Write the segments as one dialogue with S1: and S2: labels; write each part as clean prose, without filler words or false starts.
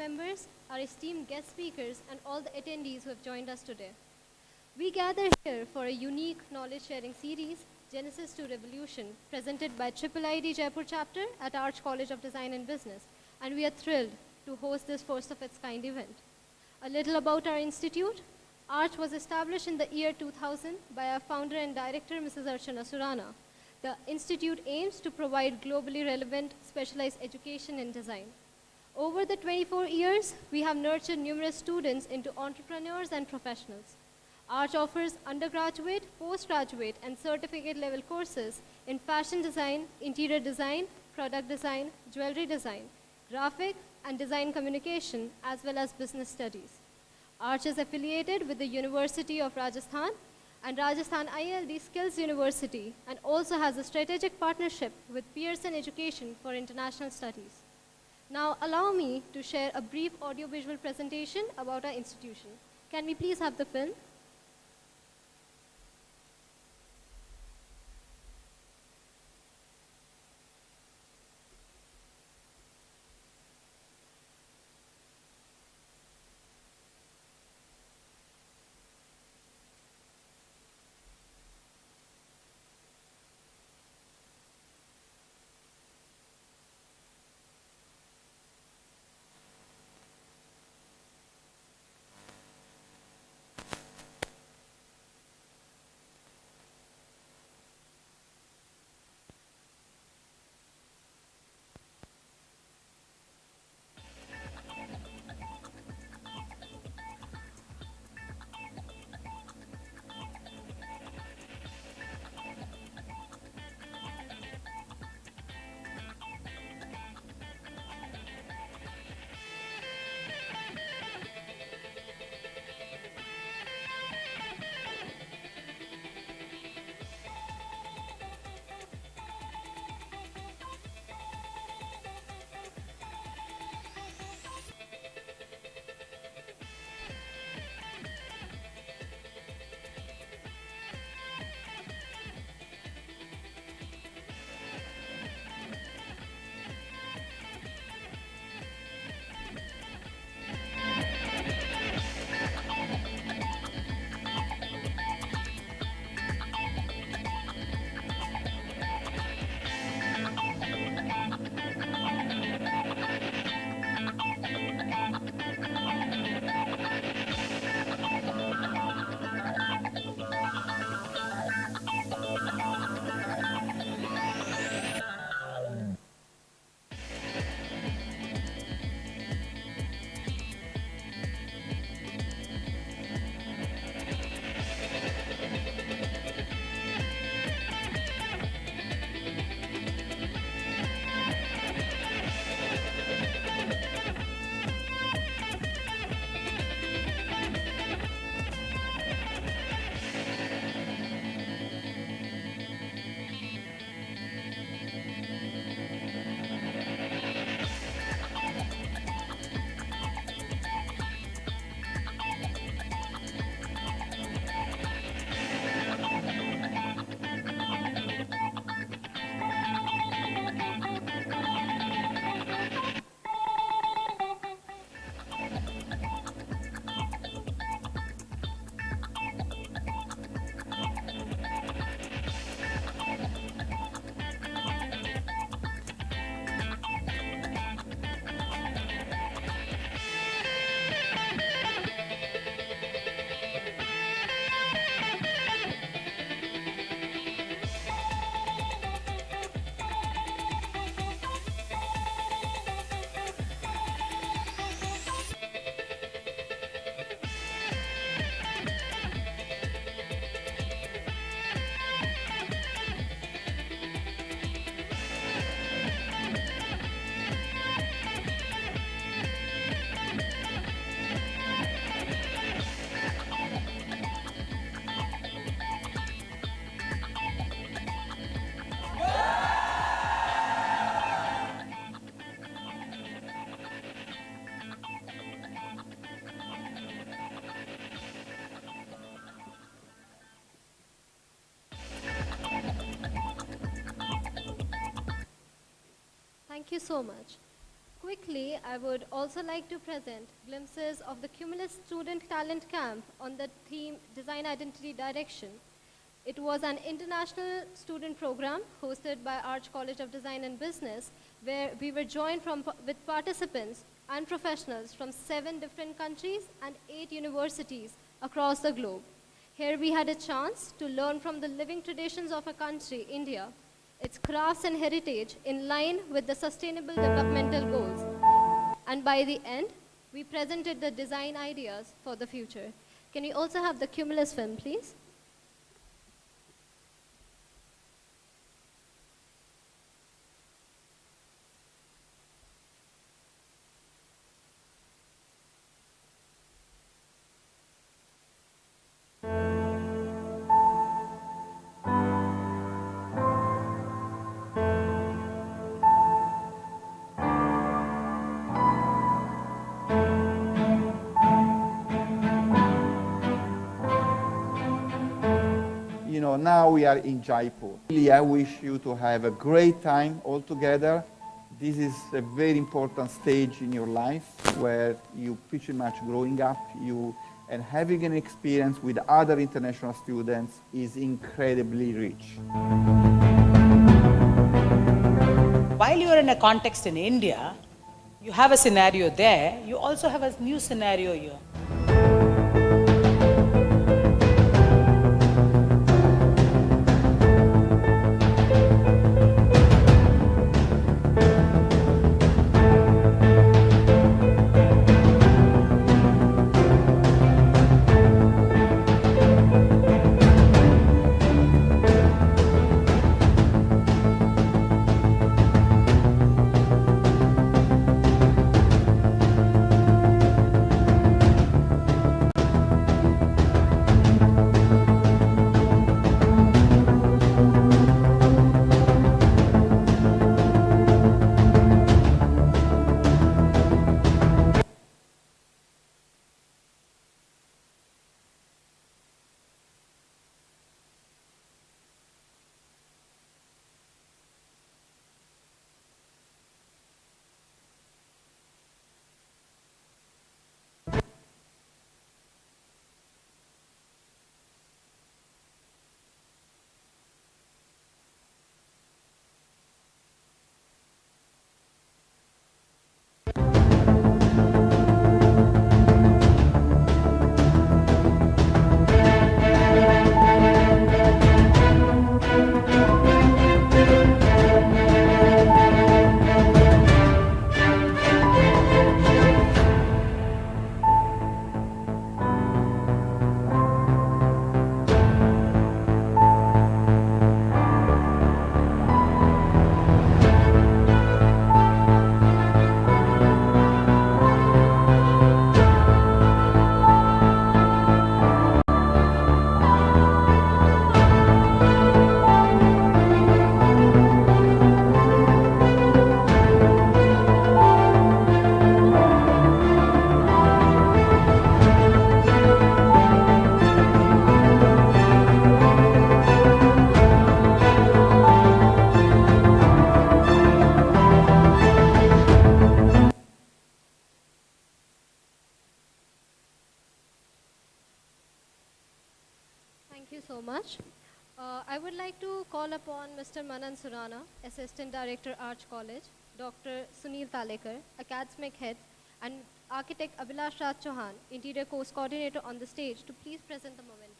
S1: members, our esteemed guest speakers, and all the attendees who have joined us today. We gather here for a unique knowledge sharing series, Genesis to Revolution, presented by IIID Jaipur Chapter at Arch College of Design and Business, and we are thrilled to host this first of its kind event. A little about our institute. Arch was established in the year 2000 by our founder and director, Mrs. Archana Surana. The institute aims to provide globally relevant specialized education in design. Over the 24 years, we have nurtured numerous students into entrepreneurs and professionals. Arch offers undergraduate, postgraduate, and certificate level courses in fashion design, interior design, product design, jewelry design, graphic and design communication, as well as business studies. Arch is affiliated with the University of Rajasthan and Rajasthan IIID Skills University, and also has a strategic partnership with Pearson Education for International Studies. Now allow me to share a brief audiovisual presentation about our institution. Can we please have the film? Thank you so much. Quickly, I would also like to present glimpses of the Cumulus Student Talent Camp on the theme Design Identity Direction. It was an international student program hosted by Arch College of Design and Business, where we were joined with participants and professionals from 7 different countries and 8 universities across the globe. Here we had a chance to learn from the living traditions of a country, India, its crafts and heritage in line with the sustainable developmental goals. And by the end, we presented the design ideas for the future. Can we also have the Cumulus film, please?
S2: Now we are in Jaipur. Really, I wish you to have a great time all together. This is a very important stage in your life where you pretty much growing up, and having an experience with other international students is incredibly rich.
S3: While you are in a context in India, you have a scenario there, you also have a new scenario here.
S1: Thank you so much. I would like to call upon Mr. Manan Surana, Assistant Director, Arch College, Dr. Sunil Talekar, Academic Head, and Architect Abhilash Raj Chauhan, Interior Course Coordinator on the stage to please present the mementos.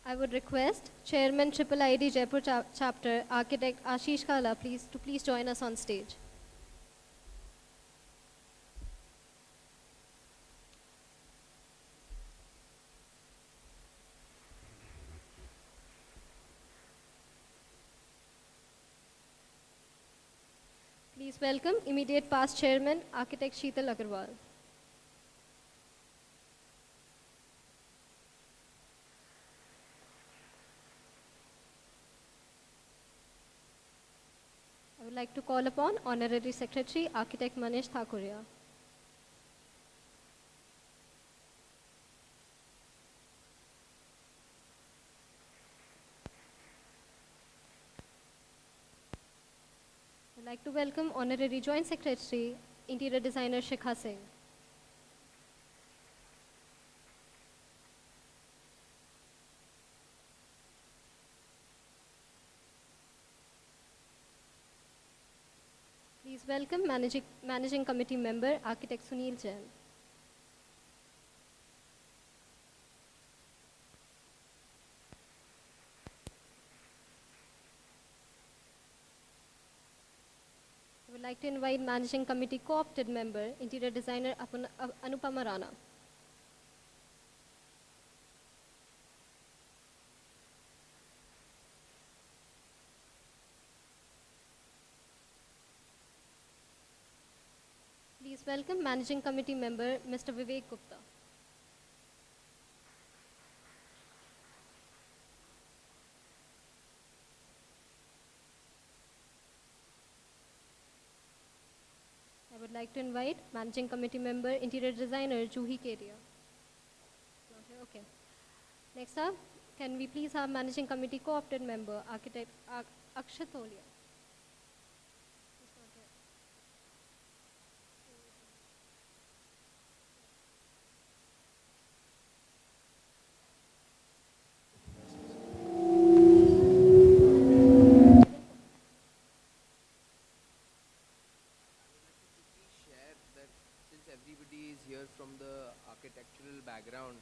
S1: I would request Chairman IIID Jaipur Chapter, Architect Ashish Kala, to please join us on stage. Please welcome immediate past Chairman, Architect Sheetal Agarwal. would like to call upon Honorary Secretary, Architect Manish Thakuria. I would like to welcome Honorary Joint Secretary, Interior Designer Shikha Singh. Please welcome Managing Committee Member, Architect Sunil Jain. I would like to invite Managing Committee Co-opted Member, Interior Designer Anupama Rana. Please welcome Managing Committee Member, Mr. Vivek Gupta. I would like to invite Managing Committee Member, Interior Designer Juhi Kedia. Not here, okay. Next up, can we please have Managing Committee Co-opted Member, Architect Akshat Tolia.
S4: Share that since everybody is here from the architectural background,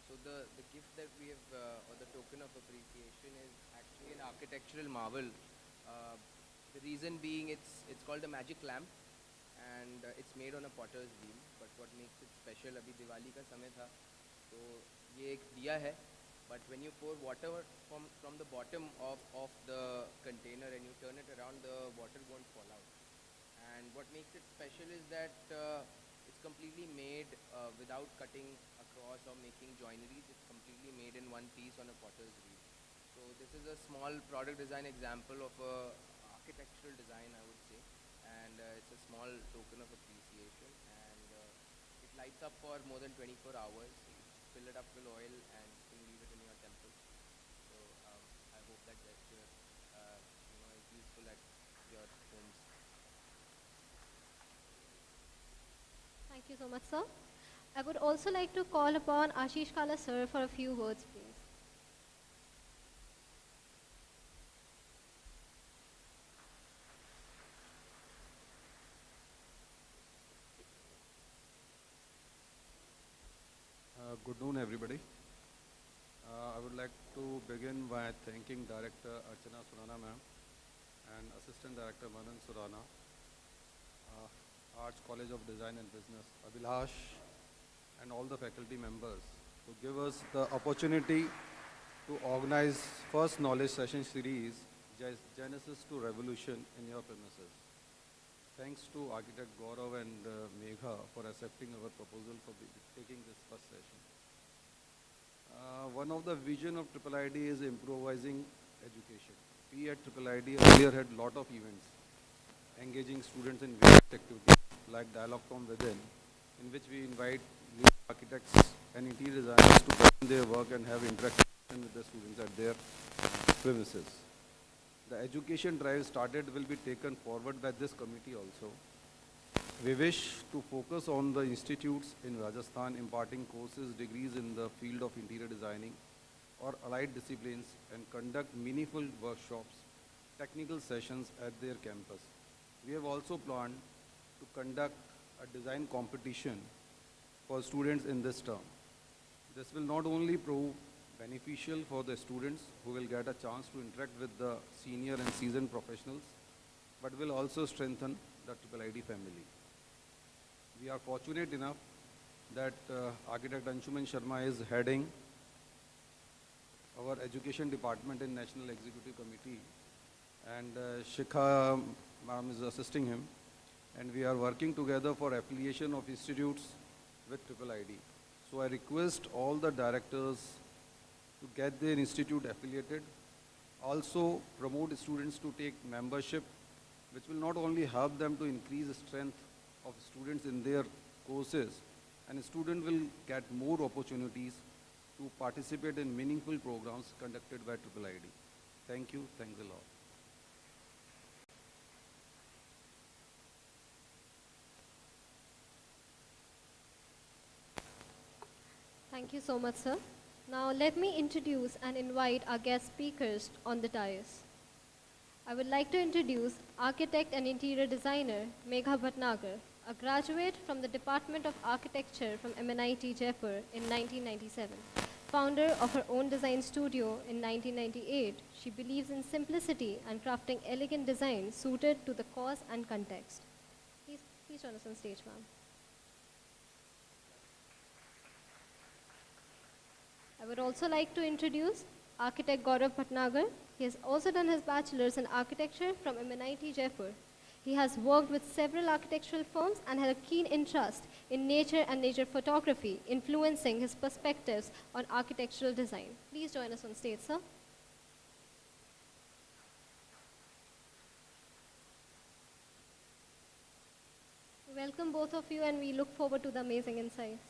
S4: so the gift that we have or the token of appreciation is actually an architectural marvel. The reason being it's called a magic lamp, and it's made on a potter's wheel. But what makes it special, अभी दिवाली का समय था, तो ये एक दिया है. But when you pour water from the bottom of the container and you turn it around, the water won't fall out. And what makes it special is that it's completely made without cutting across or making joineries. It's completely made in one piece on a potter's wheel. So this is a small product design example of a architectural design, I would say, and it's a small token of appreciation, and it lights up for more than 24 hours. You fill it up with oil and you can leave it in your temple. So I hope that gesture is useful at your homes.
S1: Thank you so much, sir. I would also like to call upon Ashish Kala, sir, for a few words, please.
S5: Good noon, everybody. I would like to begin by thanking Director Archana Surana ma'am and Assistant Director Manan Surana, Arts College of Design and Business, Abhilash, and all the faculty members to give us the opportunity to organize first knowledge session series, Genesis to Revolution, in your premises. Thanks to Architect Gaurav and Megha for accepting our proposal for taking this first session. One of the vision of IIID is improvising education. We at IIID earlier had lot of events, engaging students in various activities like Dialogue from Within, in which we invite lead architects and interior designers to present their work and have interaction with the students at their premises. The education drive started will be taken forward by this committee also. We wish to focus on the institutes in Rajasthan imparting courses, degrees in the field of interior designing or allied disciplines, and conduct meaningful workshops, technical sessions at their campus. We have also planned to conduct a design competition for students in this term. This will not only prove beneficial for the students who will get a chance to interact with the senior and seasoned professionals, but will also strengthen the IIID family. We are fortunate enough that Architect Anshuman Sharma is heading our education department in National Executive Committee, and Shikha ma'am is assisting him, and we are working together for affiliation of institutes with IIID. So I request all the directors to get their institute affiliated, also promote students to take membership which will not only help them to increase the strength of students in their courses, and a student will get more opportunities to participate in meaningful programs conducted by IIID. Thank you. Thanks a lot.
S1: Thank you so much, sir. Now let me introduce and invite our guest speakers on the dais. I would like to introduce architect and interior designer Megha Bhatnagar, a graduate from the Department of Architecture from MNIT Jaipur in 1997. Founder of her own design studio in 1998, she believes in simplicity and crafting elegant design suited to the cause and context. Please join us on stage, ma'am. I would also like to introduce architect Gaurav Bhatnagar. He has also done his bachelor's in architecture from MNIT Jaipur. He has worked with several architectural firms and had a keen interest in nature and nature photography, influencing his perspectives on architectural design. Please join us on stage, sir. We welcome both of you and we look forward to the amazing insights.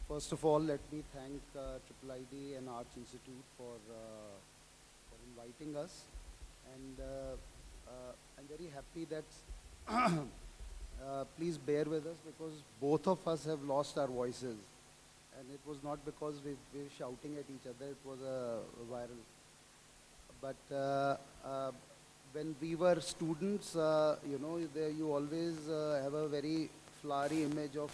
S6: First of all, let me thank IIID and Arts Institute for inviting us. And I'm very happy that, please bear with us because both of us have lost our voices. And it was not because we were shouting at each other, it was a viral. But when we were students, you always have a very flowery image of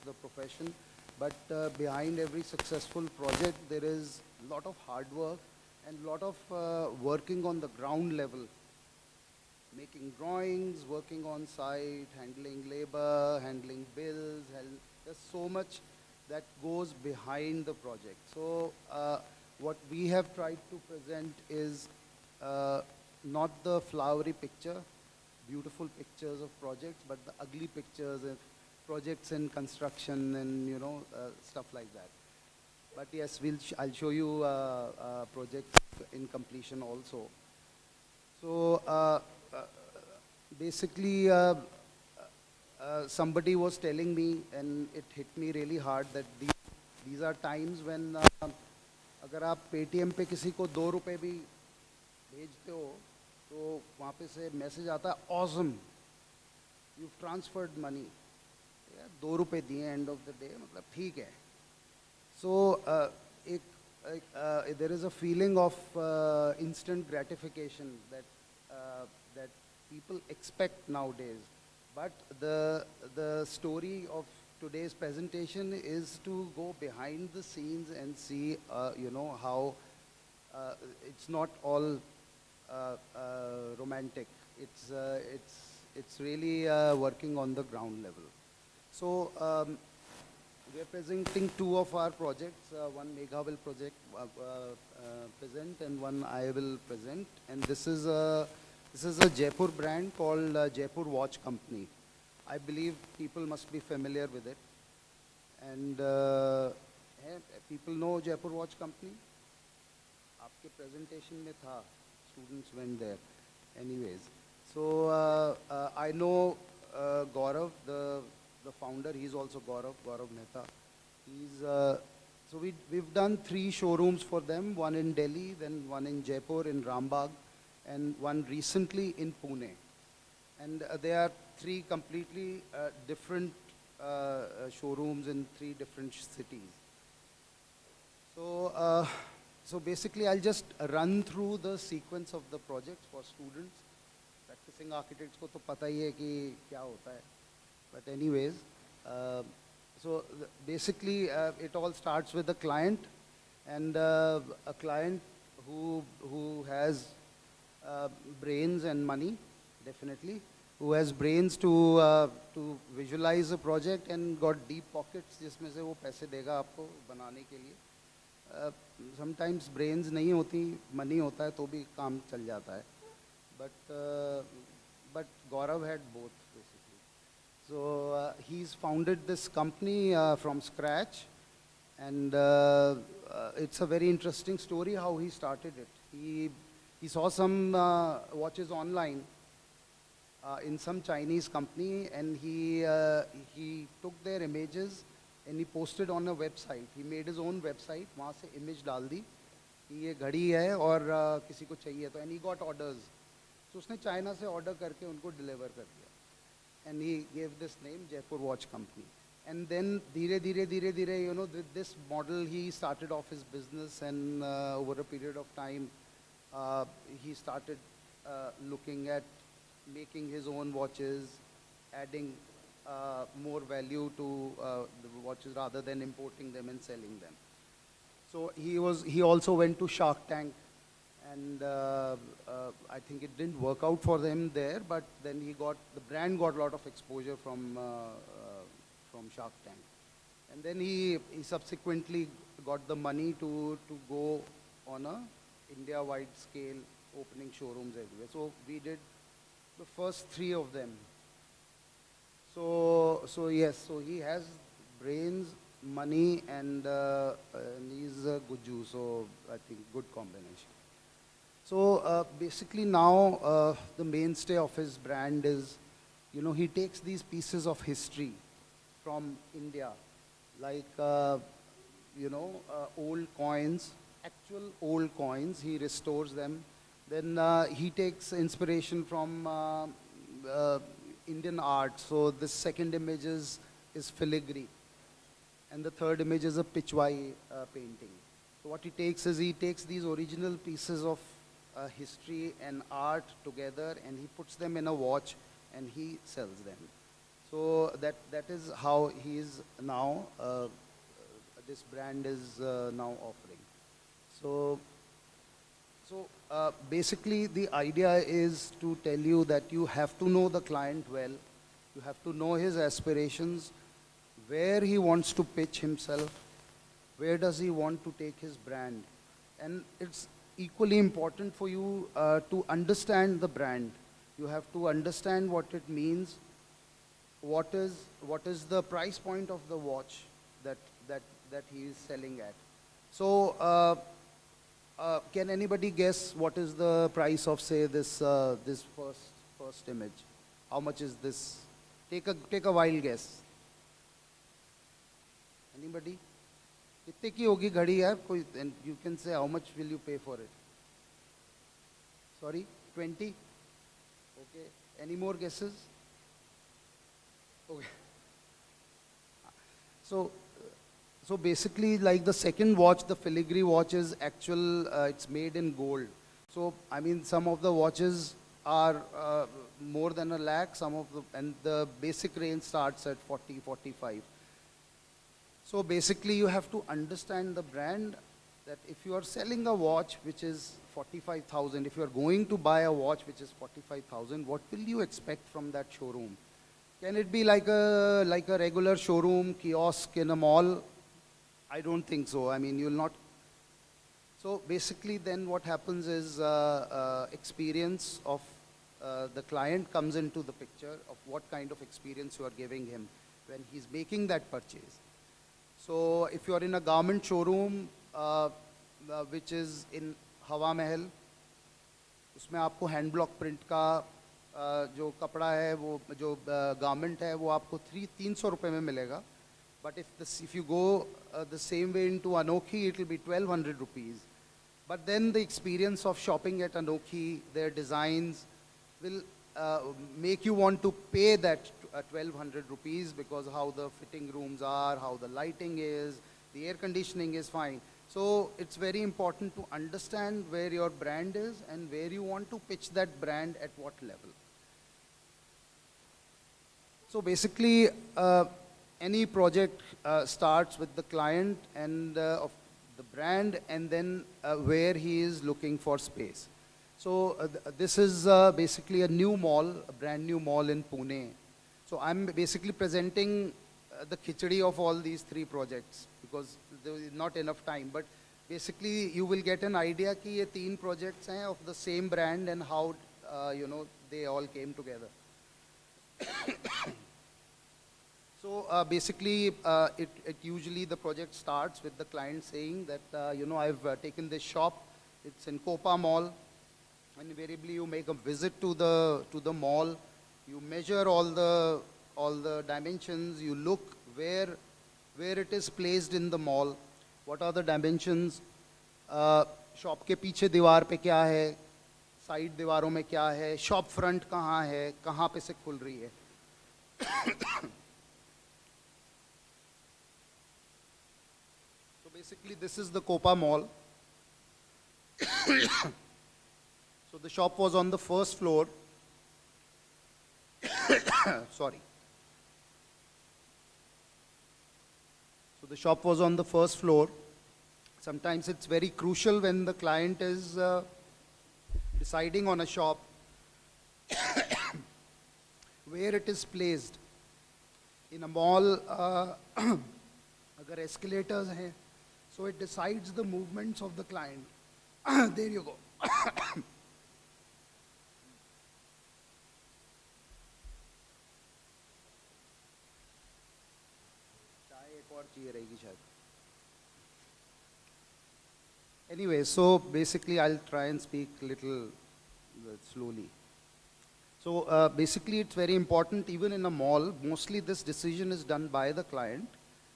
S6: the profession. But behind every successful project, there is a lot of hard work and a lot of working on the ground level. Making drawings, working on site, handling labor, handling bills. There's so much that goes behind the project. So what we have tried to present is not the flowery picture, beautiful pictures of projects, but the ugly pictures of projects in construction and stuff like that. But yes, I'll show you projects in completion also. So basically, somebody was telling me, and it hit me really hard, that these are times when अगर आप Paytm पे किसी को 2 रुपए भी भेजते हो तो वहाँ पे से मैसेज आता है awesome, you've transferred money. 2 रुपए दिए एंड ऑफ द डे, मतलब ठीक है. सो there is a feeling of instant gratification that people expect nowadays. But the story of today's presentation is to go behind the scenes and see how it's not all romantic. It's really working on the ground level. So we are presenting 2 of our projects. One Megha will present and one I will present. And this is a Jaipur brand called Jaipur Watch Company. I believe people must be familiar with it. And people know Jaipur Watch Company? आपके presentation में था, students went there. Anyways, so I know Gaurav, the founder. He's also Gaurav Mehta. He's so we've done 3 showrooms for them. One in Delhi, then one in Jaipur in Rambagh, and one recently in Pune. And they are 3 completely different showrooms in 3 different cities. So, so basically, I'll just run through the sequence of the projects for students. Practicing architects को तो पता ही है कि क्या होता है. But anyways, so basically, it all starts with the client, and a client who has brains and money, definitely, who has brains to visualize a project and got deep pockets जिसमें से वो पैसे देगा आपको बनाने के लिए. Sometimes brains नहीं होती, money होता है तो भी काम चल जाता है. But Gaurav had both basically. So he's founded this company from scratch, and it's a very interesting story how he started it. He saw some watches online in some Chinese company, and he took their images and he posted on a website. He made his own website, वहाँ से image डाल दी कि ये घड़ी है और किसी को चाहिए तो, and he got orders. So उसने चाइना से order करके उनको deliver कर दिया, and he gave this name Jaipur Watch Company. And then धीरे, you know, with this model he started off his business, and over a period of time he started looking at making his own watches, adding more value to the watches rather than importing them and selling them. So he also went to Shark Tank, and I think it didn't work out for him there, but then the brand got a lot of exposure from Shark Tank. And then he subsequently got the money to go on a India-wide scale, opening showrooms everywhere. So we did the first 3 of them. So yes, so he has brains, money, and he's a good Jew, so I think good combination. So basically now the mainstay of his brand is, you know, he takes these pieces of history from India, like, you know, old coins, actual old coins, he restores them. Then he takes inspiration from Indian art. So the second image is filigree, and the third image is a Pichwai painting. So what he takes is he takes these original pieces of history and art together, and he puts them in a watch and he sells them. So that is how he is now, this brand is now offering. So basically the idea is to tell you that you have to know the client well, you have to know his aspirations, where he wants to pitch himself, where does he want to take his brand. And it's equally important for you to understand the brand. You have to understand what it means, what is the price point of the watch that he is selling at. So can anybody guess what is the price of, say, this first image? How much is this? Take a wild guess. Anybody? कितने की होगी घड़ी यार कोई? And you can say how much will you pay for it? Sorry, 20? Okay. Any more guesses? Okay. So basically, like the second watch, the filigree watch is actual, it's made in gold. So, I mean, some of the watches are more than a lakh, and the basic range starts at 40, 45. So basically, you have to understand the brand, that if you are selling a watch which is 45,000, if you are going to buy a watch which is 45,000, what will you expect from that showroom? Can it be like a regular showroom kiosk in a mall? I don't think so. I mean, you'll not. So basically then what happens is experience of the client comes into the picture of what kind of experience you are giving him when he's making that purchase. So if you are in a garment showroom which is in हवा महल, उसमें आपको hand block print का जो कपड़ा है, वो जो garment है, वो आपको 300 रुपये में मिलेगा. But if you go the same way into Anokhi, it will be 1200 rupees. But then the experience of shopping at Anokhi, their designs will make you want to pay that 1200 rupees, because how the fitting rooms are, how the lighting is, the air conditioning is fine. So it's very important to understand where your brand is and where you want to pitch that brand at what level. So basically, any project starts with the client and of the brand, and then where he is looking for space. So this is basically a new mall, a brand new mall in Pune. So I'm basically presenting the khichdi of all these three projects, because there is not enough time. But basically you will get an idea कि ये तीन projects हैं of the same brand and how they all came together. So basically, it usually the project starts with the client saying that I've taken this shop. It's in Copa Mall. And invariably you make a visit to the mall. You measure all the dimensions. You look where it is placed in the mall. What are the dimensions? Shop के पीछे दीवार पे क्या है? Side दीवारों में क्या है? Shop front कहाँ है? कहाँ पे से खुल रही है? Basically, this is the Copa Mall. So the shop was on the first floor. Sorry. So the shop was on the first floor. Sometimes it's very crucial when the client is deciding on a shop where it is placed. In a mall, agar escalators hain, so it decides the movements of the client. There you go. Anyway, so basically I'll try and speak a little slowly. So basically it's very important, even in a mall, mostly this decision is done by the client,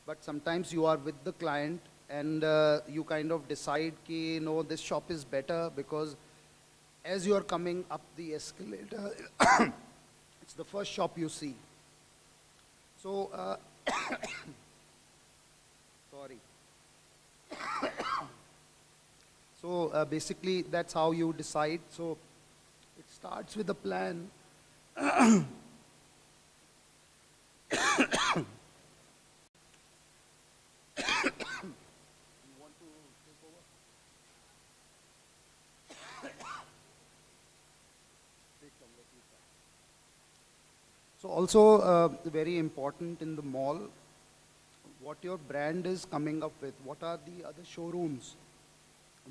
S6: but sometimes you are with the client and you kind of decide कि no, this shop is better because as you are coming up the escalator, it's the first shop you see. So, sorry. So basically that's how you decide. So it starts with a plan. So also very important in the mall, what your brand is coming up with. What are the other showrooms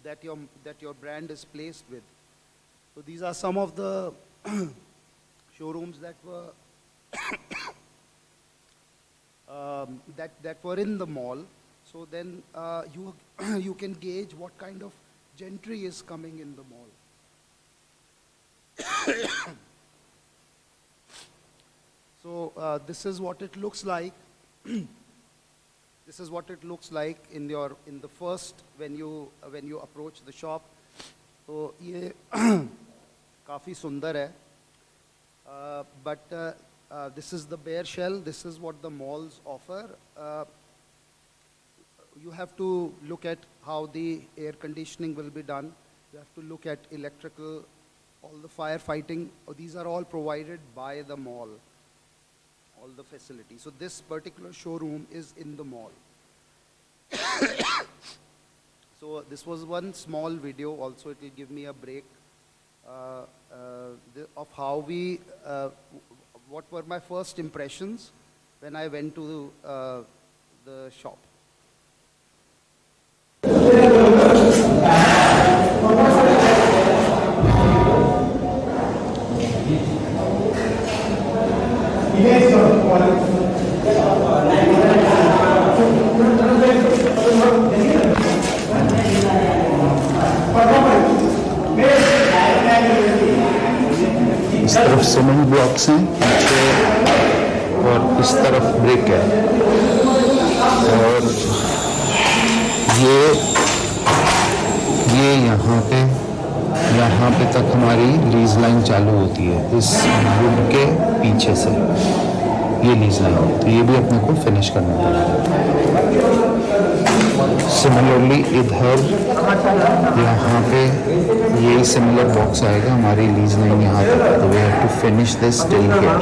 S6: that your brand is placed with? So these are some of the showrooms that were that were in the mall. So then you can gauge what kind of gentry is coming in the mall. So this is what it looks like. This is what it looks like in the first when you approach the shop. So ये काफी सुंदर है. But this is the bare shell. This is what the malls offer. You have to look at how the air conditioning will be done. You have to look at electrical, all the firefighting. These are all provided by the mall. All the facilities. So this particular showroom is in the mall. So this was one small video. Also, it will give me a break of how what were my first impressions when I went to the shop.
S7: Performance. इस तरफ cement blocks हैं पीछे और इस तरफ brick है और ये यहाँ पे तक हमारी लीज लाइन चालू होती है इस वुड के पीछे से, ये लीज लाइन, तो ये भी अपने को फिनिश करना पड़ेगा। सिमिलरली इधर यहाँ पे ये सिमिलर बॉक्स आएगा, हमारी लीज लाइन यहाँ तक, तो we have to finish this till here.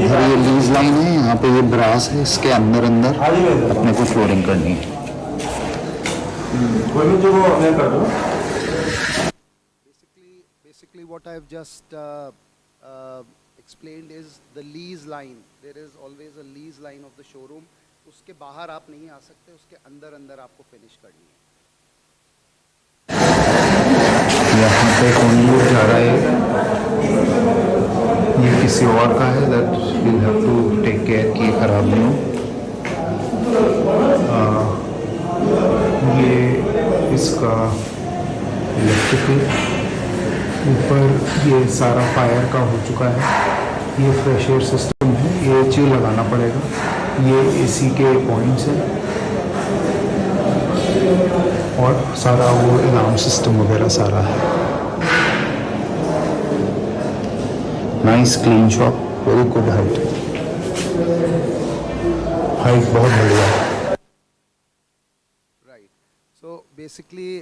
S7: इधर ये लीज लाइन है, यहाँ पे ये ब्रास है, इसके अंदर अपने को फ्लोरिंग करनी है।
S6: Basically what I've just explained is the lease line. There is always a lease line of the showroom. उसके बाहर आप नहीं आ सकते, उसके अंदर आपको फिनिश करनी है।
S7: यहाँ पे कौन जा रहा है, ये किसी और का है, that you have to take care कि ये खराब नहीं हो। ये इसका इलेक्ट्रिकल ऊपर ये सारा फायर का हो चुका है, ये फ्रेश एयर सिस्टम है, ये एच लगाना पड़ेगा, ये एसी के पॉइंट्स हैं और सारा वो अलार्म सिस्टम वगैरह सारा है। Nice clean shop, very good height, height बहुत बढ़िया है।
S6: Right. So basically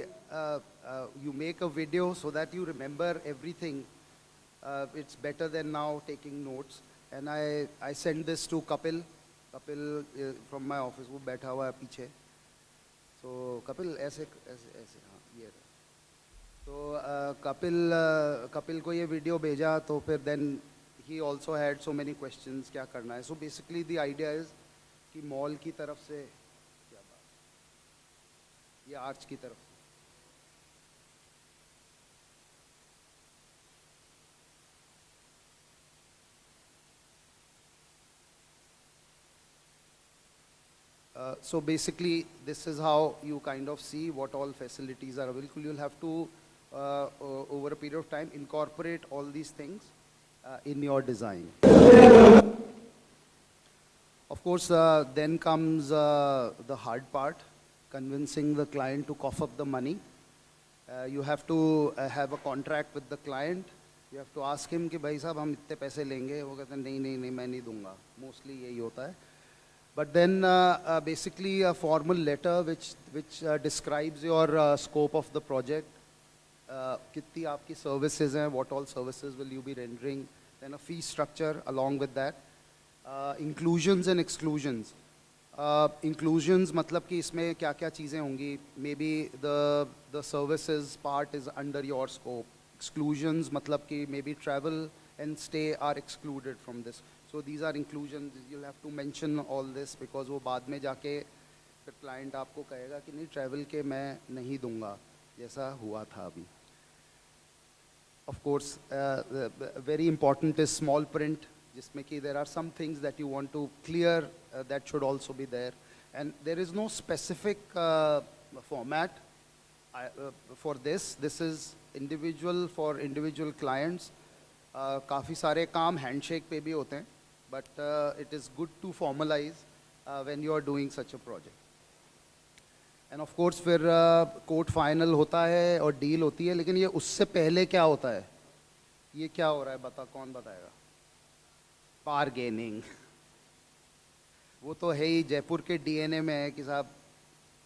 S6: you make a video so that you remember everything. It's better than now taking notes. And I send this to Kapil from my office, वो बैठा हुआ है पीछे। So Kapil ऐसे हाँ ये रहा। तो कपिल को ये वीडियो भेजा, तो फिर then he also had so many questions, क्या करना है। So basically the idea is कि मॉल की तरफ से, क्या बात, ये आर्च की तरफ से, so basically this is how you kind of see what all facilities are available. You'll have to over a period of time incorporate all these things in your design. Of course then comes the hard part, convincing the client to cough up the money. You have to have a contract with the client. You have to ask him कि भाई साहब हम इतने पैसे लेंगे, वो कहते हैं नहीं मैं नहीं दूंगा, mostly यही होता है। But then basically a formal letter which describes your scope of the project, कितनी आपकी services हैं, what all services will you be rendering, then a fee structure along with that, inclusions and exclusions. Inclusions मतलब कि इसमें क्या क्या चीज़ें होंगी, maybe the services part is under your scope. Exclusions मतलब कि maybe travel and stay are excluded from this. So these are inclusions. You'll have to mention all this because वो बाद में जाके फिर client आपको कहेगा कि नहीं travel के मैं नहीं दूंगा, जैसा हुआ था अभी. Of course, very important is small print, जिसमें कि there are some things that you want to clear that should also be there. And there is no specific format for this. This is individual for individual clients. काफ़ी सारे काम handshake पे भी होते हैं, but it is good to formalize when you are doing such a project. And of course फिर court final होता है और डील होती है, लेकिन ये उससे पहले क्या होता है, ये क्या हो रहा है कौन बताएगा? बारगेनिंग। वो तो है ही, जयपुर के डीएनए में है कि साहब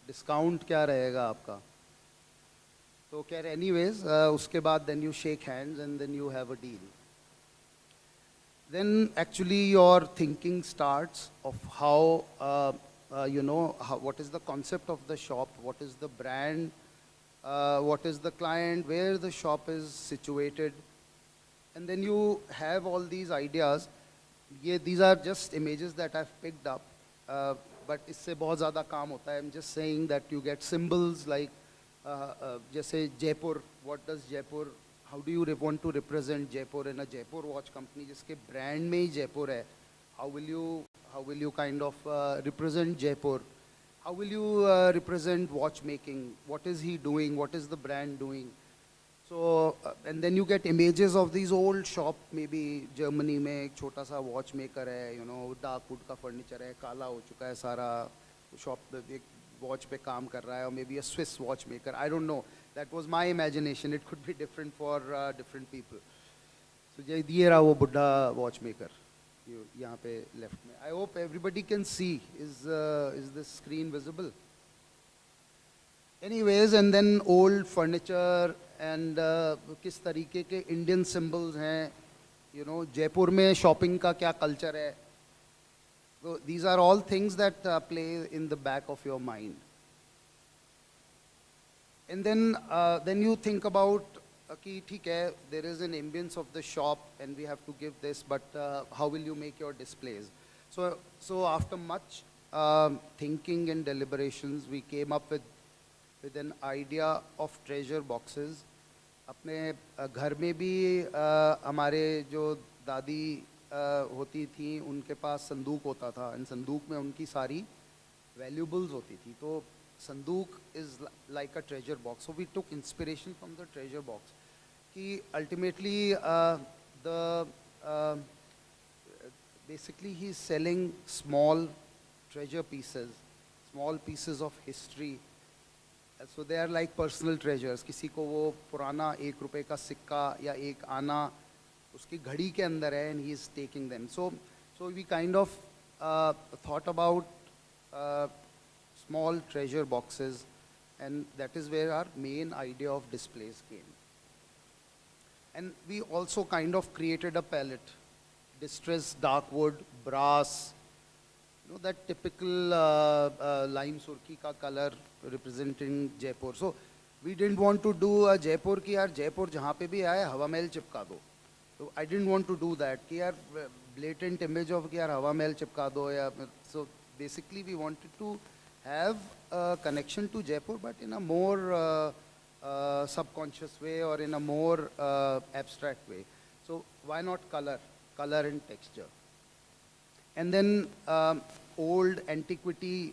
S6: डिस्काउंट क्या रहेगा आपका। तो कह रहे एनीवेज, उसके बाद then you shake hands and then you have a deal. Then actually your thinking starts of how what is the concept of the shop, what is the brand, what is the client, where the shop is situated, and then you have all these ideas. These are just images that I've picked up, but इससे बहुत ज़्यादा काम होता है. I'm just saying that you get symbols like जैसे Jaipur. What does Jaipur? How do you want to represent Jaipur in a Jaipur watch company जिसके brand में ही Jaipur है? How will you kind of represent Jaipur? how will you represent watchmaking? What is he doing? What is the brand doing? So, and then you get images of these old shop, maybe Germany में एक छोटा सा watchmaker है, you know, dark wood का furniture है, काला हो चुका है सारा, shop एक watch पे काम कर रहा है, or maybe a Swiss watchmaker. I don't know. That was my imagination. It could be different for different people. So ये रहा वो बुड्ढा watchmaker, यहाँ पे left में. I hope everybody can see. Is this screen visible? Anyways, and then old furniture and किस तरीके के Indian symbols हैं, you know, जयपुर में shopping का क्या culture है. So these are all things that play in the back of your mind. And then you think about कि ठीक है, there is an ambience of the shop and we have to give this, but how will you make your displays? So after much thinking and deliberations, we came up with an idea of treasure boxes. अपने घर में भी हमारे जो दादी होती थी उनके पास संदूक होता था, and संदूक में उनकी सारी valuables होती थी. तो संदूक is like a treasure box. So we took inspiration from the treasure box. कि ultimately basically he's selling small treasure pieces, small pieces of history. So they are like personal treasures. किसी को वो पुराना ₹1 का सिक्का या एक आना उसकी घड़ी के अंदर है, and he is taking them. So we kind of thought about small treasure boxes, and that is where our main idea of displays came. And we also kind of created a palette: distressed dark wood, brass, you know, that typical lime surki ka color representing Jaipur. So we didn't want to do a Jaipur ki yaar Jaipur jahan pe bhi aaye hawa mahal chipka do. So I didn't want to do that ki yaar blatant image of ki yaar hawa mahal chipka do ya. So basically we wanted to have a connection to Jaipur, but in a more subconscious way or in a more abstract way. So why not color and texture? And then old antiquity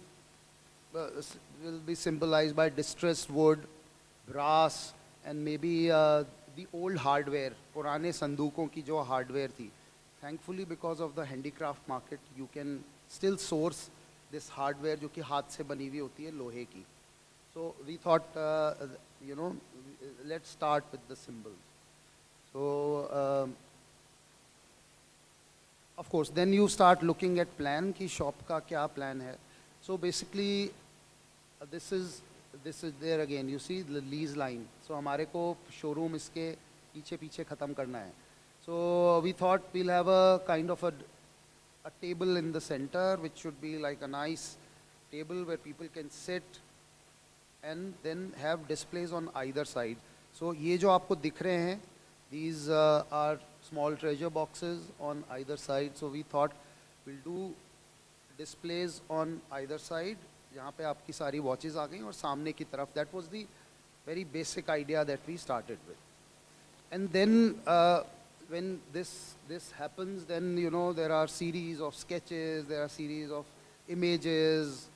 S6: will be symbolized by distressed wood, brass, and maybe the old hardware, पुराने संदूकों की जो hardware थी. Thankfully, because of the handicraft market, you can still source this hardware जो कि हाथ से बनी हुई होती है लोहे की. So we thought, you know, let's start with the symbols. So of course, then you start looking at plan कि shop का क्या plan है. So basically, this is there again. You see the lease line. So हमारे को showroom इसके पीछे ख़त्म करना है. So we thought we'll have a kind of a table in the center, which should be like a nice table where people can sit and then have displays on either side. So ये जो आपको दिख रहे हैं, these are small treasure boxes on either side. So we thought we'll do displays on either side, जहाँ पे आपकी सारी watches आ गई और सामने की तरफ. That was the very basic idea that we started with. And then when this happens, then you know there are series of sketches, there are series of images,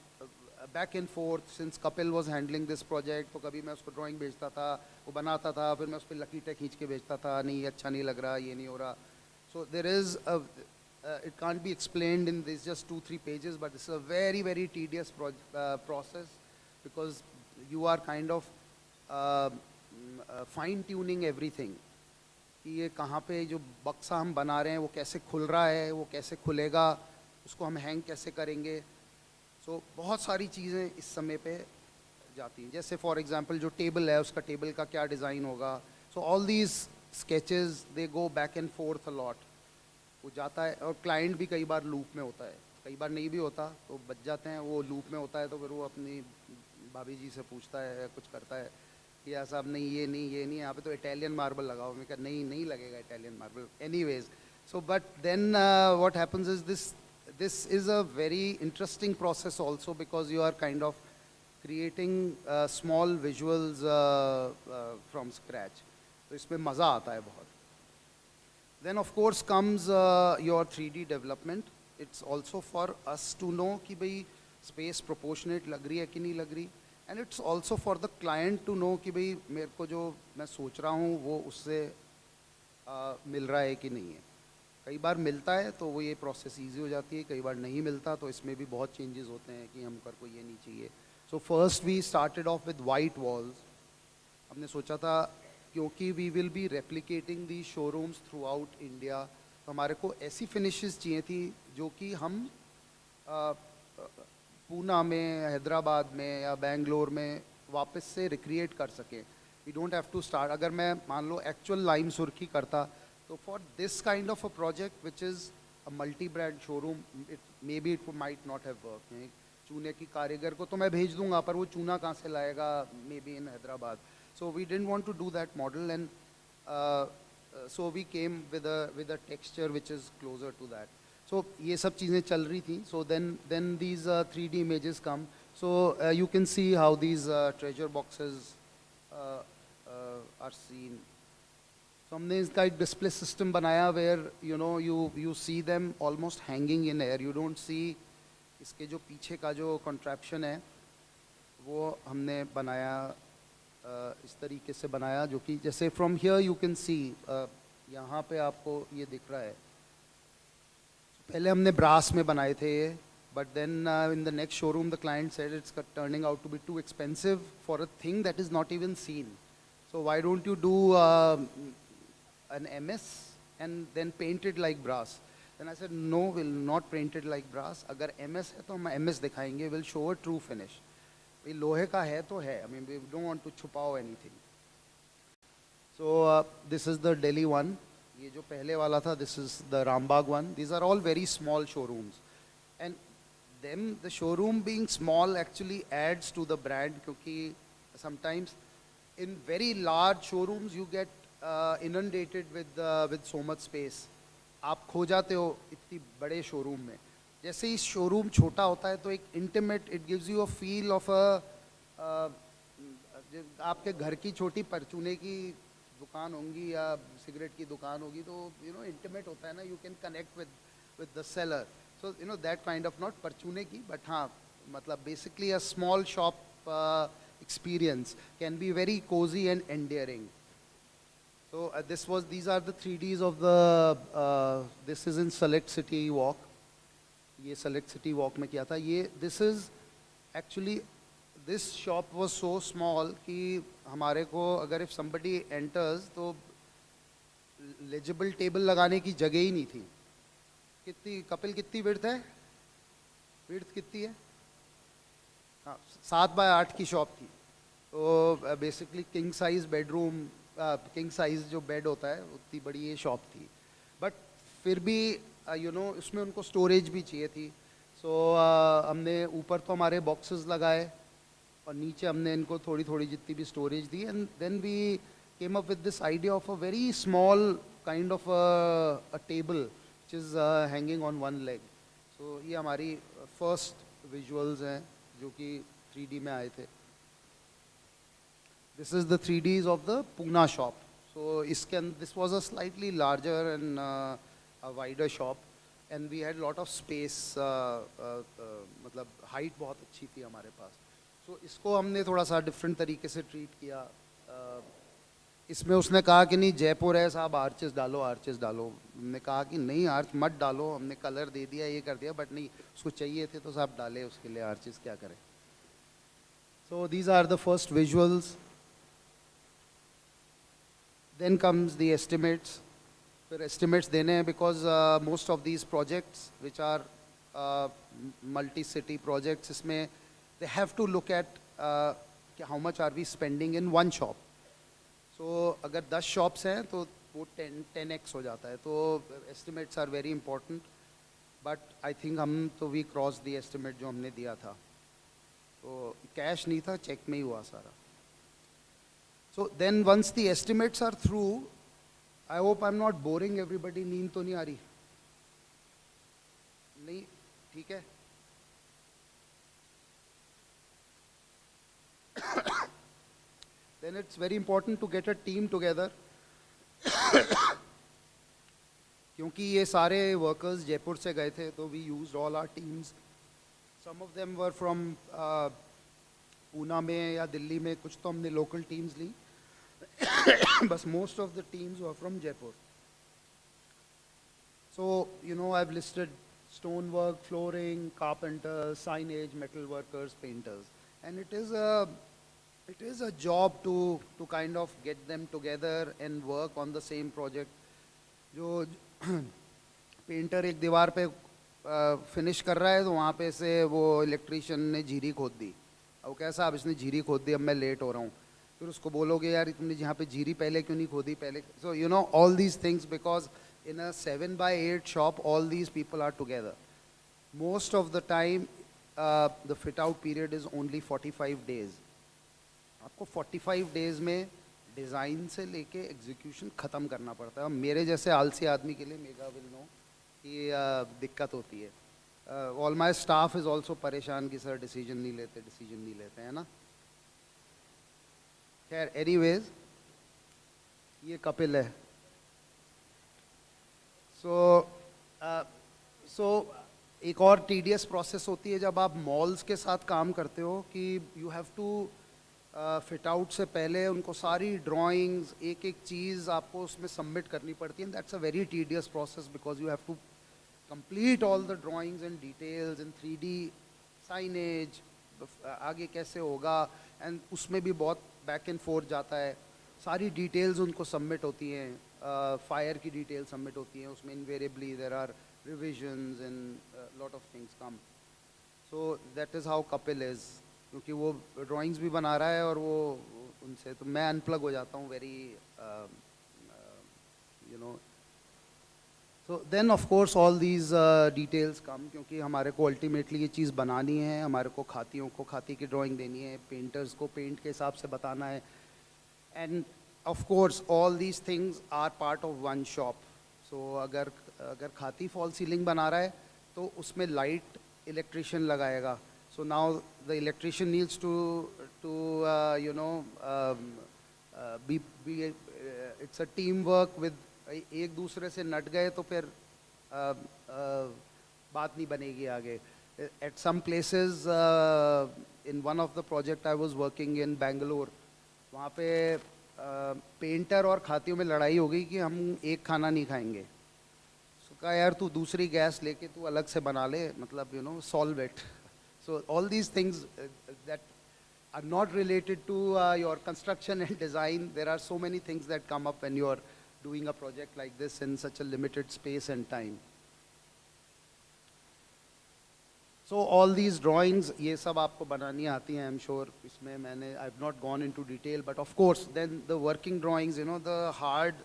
S6: back and forth. Since Kapil was handling this project, तो कभी मैं उसको drawing भेजता था, वो बनाता था, फिर मैं उस पर लकीटें खींच के भेजता था, नहीं अच्छा नहीं लग रहा, ये नहीं हो रहा. So there is a it can't be explained in this just 2-3 pages, but this is a very very tedious process, because you are kind of fine tuning everything. कि ये कहाँ पे जो बक्सा हम बना रहे हैं वो कैसे खुल रहा है, वो कैसे खुलेगा, उसको हम हैंग कैसे करेंगे. सो बहुत सारी चीज़ें इस समय पे जाती हैं. जैसे फॉर एग्जांपल जो टेबल है उसका टेबल का क्या डिज़ाइन होगा. So all these sketches they go back and fourth a lot. वो जाता है और क्लाइंट भी कई बार लूप में होता है, कई बार नहीं भी होता, तो बच जाते हैं. वो लूप में होता है तो फिर वो अपनी भाभी जी से पूछता है, कुछ करता है कि यार साहब नहीं ये नहीं यहाँ पे तो इटालियन मार्बल लगाओ. मैं कहा नहीं लगेगा Italian marble. Anyways, so but then what happens is this is a very interesting process also, because you are kind of creating small visuals from scratch. तो इसमें मज़ा आता है बहुत. Then of course comes your 3D development. It's also for us to know कि भाई space proportionate लग रही है कि नहीं लग रही, and it's also for the client to know कि भाई मेरे को जो मैं सोच रहा हूँ वो उससे मिल रहा है कि नहीं है। कई बार मिलता है तो वो ये प्रोसेस ईजी हो जाती है, कई बार नहीं मिलता तो इसमें भी बहुत चेंजेस होते हैं कि हम को ये नहीं चाहिए। So first we started off with white walls. हमने सोचा था क्योंकि we will be replicating the showrooms throughout India, तो हमारे को ऐसी फिनिशेस चाहिए थी जो कि हम पूना में, हैदराबाद में या बेंगलोर में वापस से रिक्रिएट कर सकें। We don't have to start, अगर मैं मान लो एक्चुअल लाइम सुर्खी करता तो for this kind of a project which is a multi brand showroom maybe it might not have work. चूने की कारीगर को तो मैं भेज दूंगा पर वो चूना कहाँ से लाएगा, may be in Hyderabad. So we didn't want to do that model, and so we came with a texture which is closer to that. So ये सब चीज़ें चल रही थी। So then these 3D images come. So you can see how these treasure boxes are seen. So हमने इसका एक display system बनाया where you see them almost hanging in air. You don't see इसके जो पीछे का जो कॉन्ट्रैप्शन है वो हमने बनाया इस तरीके से बनाया, जो कि जैसे from here you can see, यहाँ पे आपको ये दिख रहा है। पहले हमने ब्रास में बनाए थे ये, but then in the next showroom the client said it's turning out to be too expensive for a thing that is not even seen. So why don't you do an MS and then paint it like brass? Then I said no, we'll not paint it like brass. अगर MS है तो हम MS दिखाएंगे, we'll show a true finish. ये लोहे का है तो है, I mean we don't want to छुपाओ anything. So this is the Delhi one. ये जो पहले वाला था, this is the Rambagh one. These are all very small showrooms, and them the showroom being small actually adds to the brand, क्योंकि sometimes in very large showrooms you get inundated with so much space. आप खो जाते हो इतनी बड़े showroom में। जैसे ही showroom छोटा होता है तो एक intimate, it gives you a feel of आपके घर की छोटी परचूने की दुकान होंगी या सिगरेट की दुकान होगी तो इंटीमेट होता है ना, you can connect with the seller. So that kind of, not परचूने की बट हाँ मतलब basically a small shop experience can be very cozy and endearing. So these are the 3Ds of the this is in Select City Walk. ये Select City Walk में किया था ये। This is actually, this shop was so small कि हमारे को अगर if somebody enters तो legible table लगाने की जगह ही नहीं थी। कितनी कपिल, कितनी width है? width कितनी है? हाँ, 7 बाय 8 की शॉप थी। तो basically king size bedroom, king size जो बेड होता है उतनी बड़ी ये शॉप थी, बट फिर भी उसमें उनको स्टोरेज भी चाहिए थी। सो हमने ऊपर तो हमारे बॉक्सेस लगाए और नीचे हमने इनको थोड़ी थोड़ी जितनी भी स्टोरेज दी, and then we came up with this idea of a very small kind of a table which is hanging on one leg. So ये हमारी फर्स्ट विजुअल्स हैं जो कि 3D में आए थे। This is the 3Ds of the Poona shop. So इसके अंदर this was a slightly larger and a wider shop, and we had lot of space, मतलब हाइट बहुत अच्छी थी हमारे पास। सो इसको हमने थोड़ा सा डिफरेंट तरीके से ट्रीट किया। इसमें उसने कहा कि नहीं जयपुर है साहब, आर्चेस डालो, आर्चेस डालो। हमने कहा कि नहीं आर्च मत डालो, हमने कलर दे दिया, ये कर दिया, बट नहीं उसको चाहिए थे तो साहब डाले, उसके लिए आर्चेस क्या करें। So these are the first visuals. Then comes the estimates. फिर एस्टिमेट्स देने हैं because most of these projects which are multi city projects, इसमें they have to look at how much are we spending in one shop. So अगर 10 shops हैं तो वो 10x हो जाता है। तो estimates are very important, but I think हम तो वी क्रॉस द एस्टिमेट जो हमने दिया था। तो कैश नहीं था, चेक में ही हुआ सारा। So then once the estimates are through, I hope I am not boring everybody. नींद तो नहीं आ रही? नहीं, ठीक है। Then it's very important to get a team together क्योंकि ये सारे वर्कर्स जयपुर से गए थे, तो we used all our teams. some of them were from Poona में या दिल्ली में, कुछ तो हमने local teams ली, but most of the teams were from Jaipur. So, you know, I've listed stonework, flooring, carpenters, signage, metal workers, painters. And it is a job to kind of get them together and work on the same project. जो painter एक दीवार पे finish कर रहा है तो वहाँ पे से वो इलेक्ट्रिशियन ने झीरी खोद दी, अब कैसा, अब इसने झीरी खोद दी, अब मैं लेट हो रहा हूँ, फिर उसको बोलोगे यार तुमने जहाँ पे झीरी पहले क्यों नहीं खोदी पहले. So you know all these things, because in a 7x8 shop all these people are together. Most of the time the fit out period is only 45 days. आपको 45 days में डिज़ाइन से लेके एग्जीक्यूशन ख़त्म करना पड़ता है. मेरे जैसे आलसी आदमी के लिए मेगा विल नो कि दिक्कत होती है. All my staff is also परेशान कि सर डिसीजन नहीं लेते है ना. खैर एनीवेज, ये कपिल है. सो एक और टीडियस प्रोसेस होती है जब आप मॉल्स के साथ काम करते हो कि you have to fit out से पहले उनको सारी ड्राइंग्स, एक एक चीज़ आपको उसमें सबमिट करनी पड़ती है. That's a very tedious process because you have to complete all the drawings and details in 3D signage, आगे कैसे होगा, एंड उसमें भी बहुत बैक एंड फोर्थ जाता है. सारी डिटेल्स उनको सबमिट होती हैं, फायर की डिटेल्स सबमिट होती हैं, उसमें invariably there are revisions and lot of things come. So that is how Kapil is, क्योंकि वो ड्राइंग्स भी बना रहा है और वो उनसे तो मैं अनप्लग हो जाता हूँ very you know. So then of course all these details come, क्योंकि हमारे को अल्टीमेटली ये चीज़ बनानी है, हमारे को खातियों को खाती की ड्राइंग देनी है, पेंटर्स को पेंट के हिसाब से बताना है, and of course all these things are part of one shop. So अगर खाती फॉल सीलिंग बना रहा है तो उसमें लाइट इलेक्ट्रिशियन लगाएगा. So now the electrician needs to you know it's a teamwork with एक दूसरे से नट गए तो फिर बात नहीं बनेगी आगे. At some places in one of the project I was working in Bangalore, वहाँ पे पेंटर और खातियों में लड़ाई हो गई कि हम एक खाना नहीं खाएंगे. So कहा यार तू दूसरी गैस लेके तू अलग से बना ले, मतलब you know solve it. So all these things that are not related to your construction and design, there are so many things that come up when you are doing a project like this in such a limited space and time. So all these drawings, ये सब आपको बनानी आती हैं, I'm sure. इसमें मैंने I've not gone into detail, but of course then the working drawings, you know, the hard,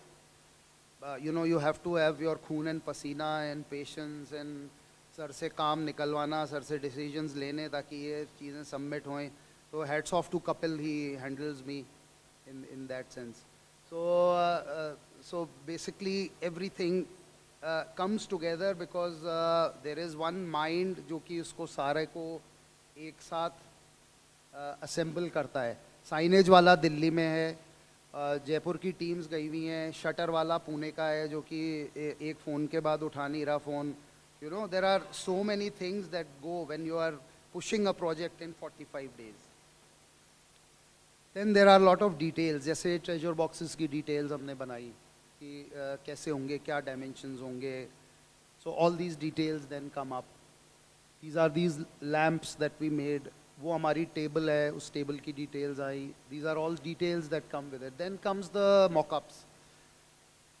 S6: you know, you have to have your खून and पसीना and patience and सर से काम निकलवाना, सर से decisions लेने ताकि ये चीज़ें सबमिट होएं. तो hats off to Kapil, he handles me in that sense. So basically everything comes together because there is one mind जो कि उसको सारे को एक साथ assemble करता है. साइनेज वाला दिल्ली में है, जयपुर की टीम्स गई हुई हैं, शटर वाला पुणे का है जो कि एक फ़ोन के बाद उठा नहीं रहा phone. You know, there are so many things that go when you are pushing a project in 45 days. Then there are a lot of details, जैसे treasure boxes की details हमने बनाई कि कैसे होंगे, क्या dimensions होंगे. So all these details then come up. These are these lamps that we made. वो हमारी table है, उस table की details I. These are all details that come with it. Then comes the mock-ups.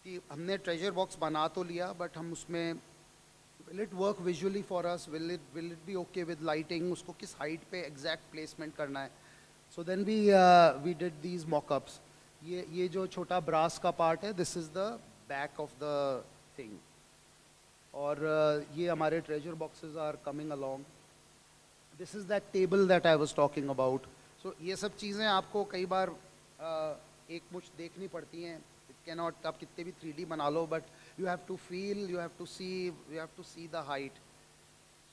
S6: कि हमने treasure box बना तो लिया, but हम उसमें will it work visually for us, will it be okay with lighting, उसको किस height पे exact placement करना है. So then we did these mock-ups. ये जो छोटा brass का part है, this is the back of the thing. और ये हमारे treasure boxes are coming along. This is that table that I was talking about. So ये सब चीज़ें आपको कई बार एक मुश्त देखनी पड़ती हैं. It cannot, आप कितने भी 3D बना लो, but you have to feel, you have to see the height.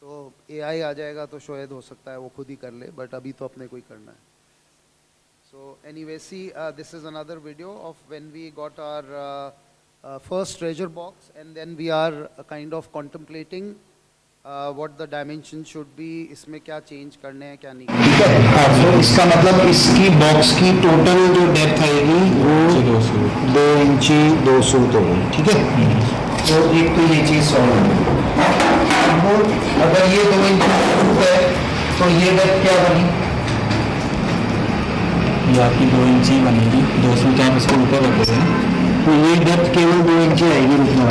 S6: So AI आ जाएगा तो शायद हो सकता है वो खुद ही कर ले, but अभी तो अपने को ही करना है. So anyway, see, this is another video of when we got our first treasure box, and then we are kind of contemplating what the dimension should be, इसमें क्या change करने हैं क्या नहीं
S7: ठीक है। हाँ, तो इसका मतलब इसकी बॉक्स की टोटल जो डेप्थ आएगी वो 2 इंची 2 सूत होगी, ठीक है। तो एक तो ये चीज सॉल्व होगी। अब अगर ये 2 इंची सूत है तो ये डेप्थ क्या बनी?
S8: ये आपकी 2 इंची बनेगी, 2 सूत आप इसको ऊपर रखोगे ना,
S7: तो ये डेप्थ केवल 2 इंची आएगी रुकना।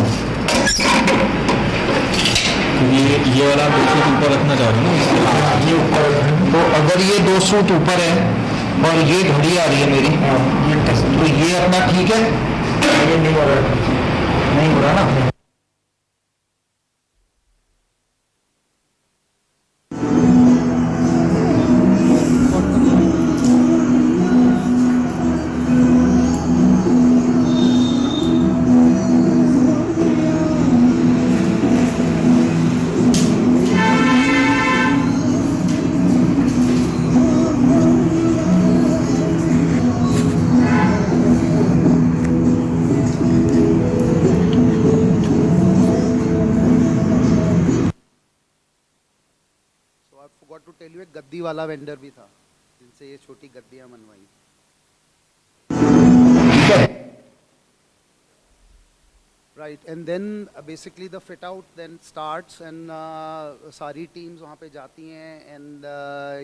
S8: तो ये वाला 2 सूत ऊपर रखना चाह रहे हो ना इसके।
S7: ये ऊपर, तो अगर ये 2 सूत ऊपर है और ये घड़ी आ रही है मेरी, तो ये अपना ठीक है, ये नहीं हो रहा, नहीं हो रहा ना।
S6: एक गद्दी वाला वेंडर भी था जिनसे ये छोटी गद्दियां बनवाई। Right, and then basically the fit out then starts and सारी teams वहाँ पे जाती हैं and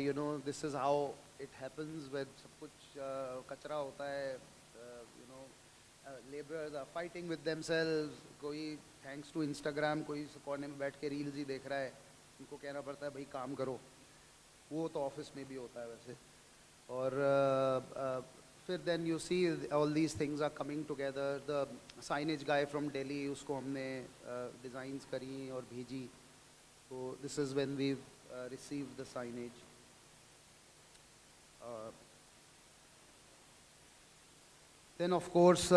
S6: you know this is how it happens with सब कुछ कचरा होता है, you know laborers are fighting with themselves, कोई thanks to Instagram कोई कोने में बैठ के reels ही देख रहा है, उनको कहना पड़ता है भाई काम करो, वो तो ऑफिस में भी होता है वैसे। और फिर then you see all these things are coming together. The signage guy from Delhi, उसको हमने designs करी और भेजी, so this is when we received the signage. Then of course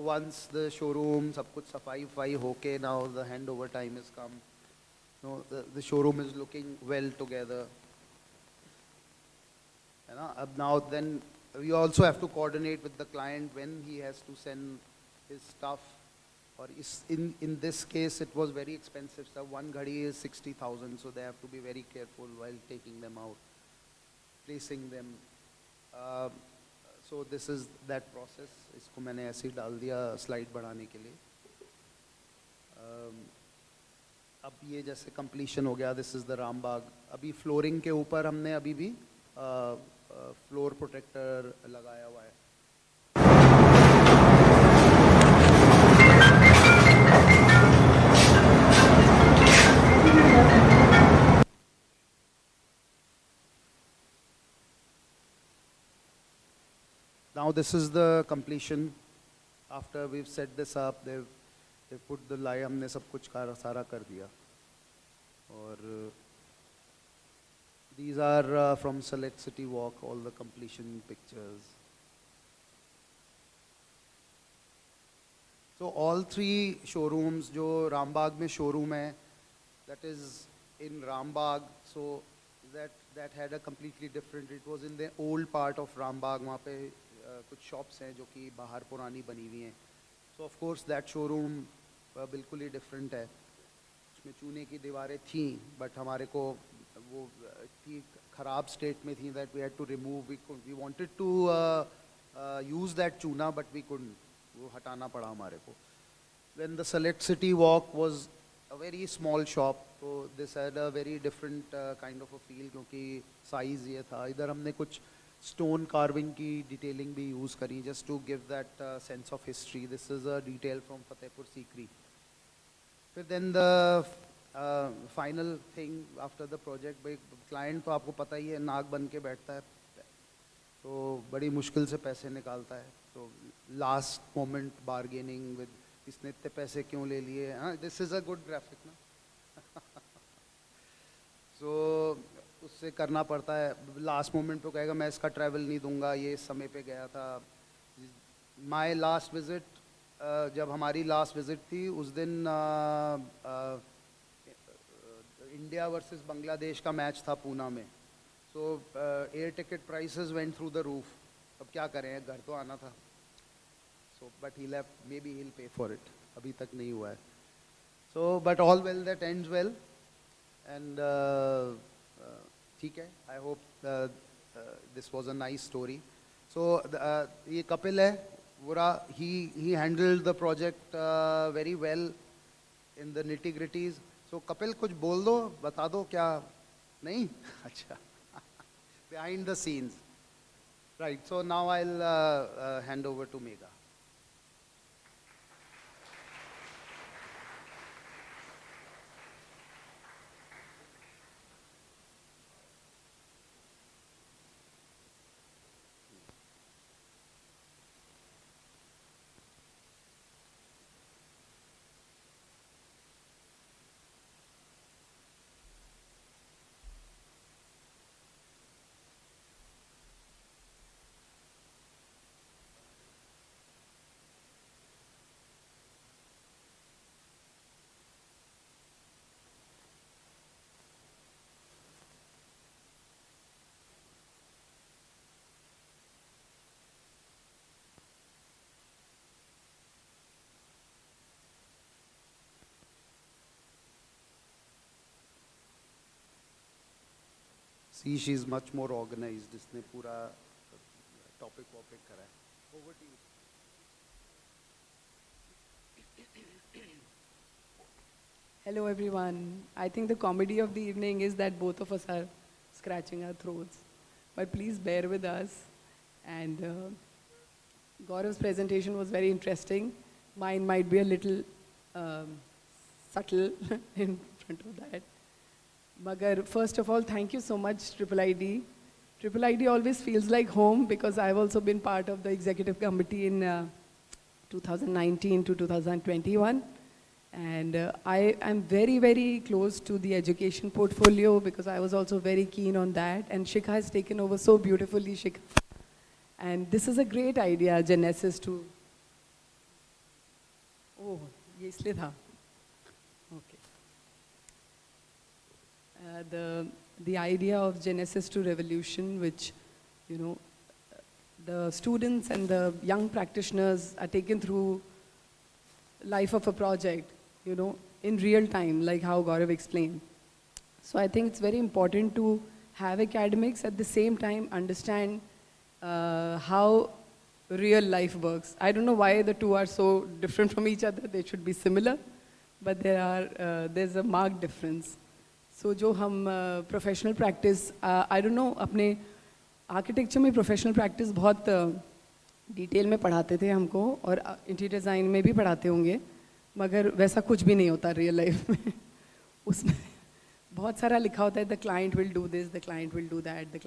S6: once the showroom सब कुछ सफाई वफाई होके, now the handover time has come. No, the showroom is looking well together. You know, now then we also have to coordinate with the client when he has to send his stuff. Or in this case, it was very expensive. So one ghadi is 60,000, so they have to be very careful while taking them out, placing them. So this is that process. इसको मैंने ऐसे ही डाल दिया slide बढ़ाने के लिए. अब ये जैसे completion हो गया. This is the Rambagh. अभी flooring के ऊपर हमने अभी भी फ्लोर प्रोटेक्टर लगाया हुआ है. Now this is the completion. After we've set this up, they've put the lie, हमने सब कुछ सारा कर दिया. और these are from Select City Walk, all the completion pictures. So all three showrooms, जो रामबाग में showroom है, that is in Rambagh, so that had a completely different, it was in the old part of Rambagh, वहाँ पे कुछ shops हैं जो कि बाहर पुरानी बनी हुई हैं. So of course that showroom बिल्कुल ही different है. उसमें चूने की दीवारें थीं, but हमारे को वो इतनी खराब स्टेट में थी that we had to remove. We wanted to use that चूना, but we couldn't. वो हटाना पड़ा हमारे को. When the Select City Walk was a very small shop, so this had a very different kind of a feel क्योंकि size ये था. इधर हमने कुछ stone carving की detailing भी use करी just to give that sense of history. This is a detail from Fatehpur Sikri. फिर then the final thing after the project, भाई client तो आपको पता ही है नाग बन के बैठता है, तो बड़ी मुश्किल से पैसे निकालता है. तो last moment bargaining with इसने इतने पैसे क्यों ले लिए, हाँ this is a good graphic ना. So उससे करना पड़ता है. last moment पे कहेगा मैं इसका travel नहीं दूंगा, ये इस समय पे गया था. My last visit, जब हमारी last visit थी उस दिन इंडिया वर्सेस बांग्लादेश का मैच था पूना में. सो air ticket prices went through the roof. अब क्या करें, घर तो आना था. So but he left, may be he will pay for it. अभी तक नहीं हुआ है. So but all well that ends well. And ठीक है, I hope this was a nice story. So ये Kapil है, he handled the project very well in the nitty gritties. So Kapil कुछ बोल दो, बता दो क्या नहीं? अच्छा, behind the scenes. Right, so now I'll hand over to Megha. See, she's much more organized. इसने पूरा topic करा है. Over to you.
S9: Hello everyone. I think the comedy of the evening is that both of us are scratching our throats. But please bear with us. And Gaurav's presentation was very interesting. Mine might be a little subtle in front of that. Magar, first of all, thank you so much, IIID. IIID always feels like home because I've also been part of the executive committee in 2019 to 2021. And I am very, very close to the education portfolio because I was also very keen on that. And Shikha has taken over so beautifully, Shikha. And this is a great idea, Genesis, to... Oh, ye isliye tha. Okay. The idea of Genesis to Revolution, which, you know, the students and the young practitioners are taken through life of a project, you know, in real time, like how Gaurav explained. So I think it's very important to have academics at the same time understand how real life works. I don't know why the two are so different from each other. They should be similar, but there's a marked difference. So जो हम professional practice, I don't know, अपने architecture में professional practice बहुत detail में पढ़ाते थे हमको और interior design में भी पढ़ाते होंगे, मगर वैसा कुछ भी नहीं होता real life में. उसमें बहुत सारा लिखा होता है, the client will do this, the client will do that, the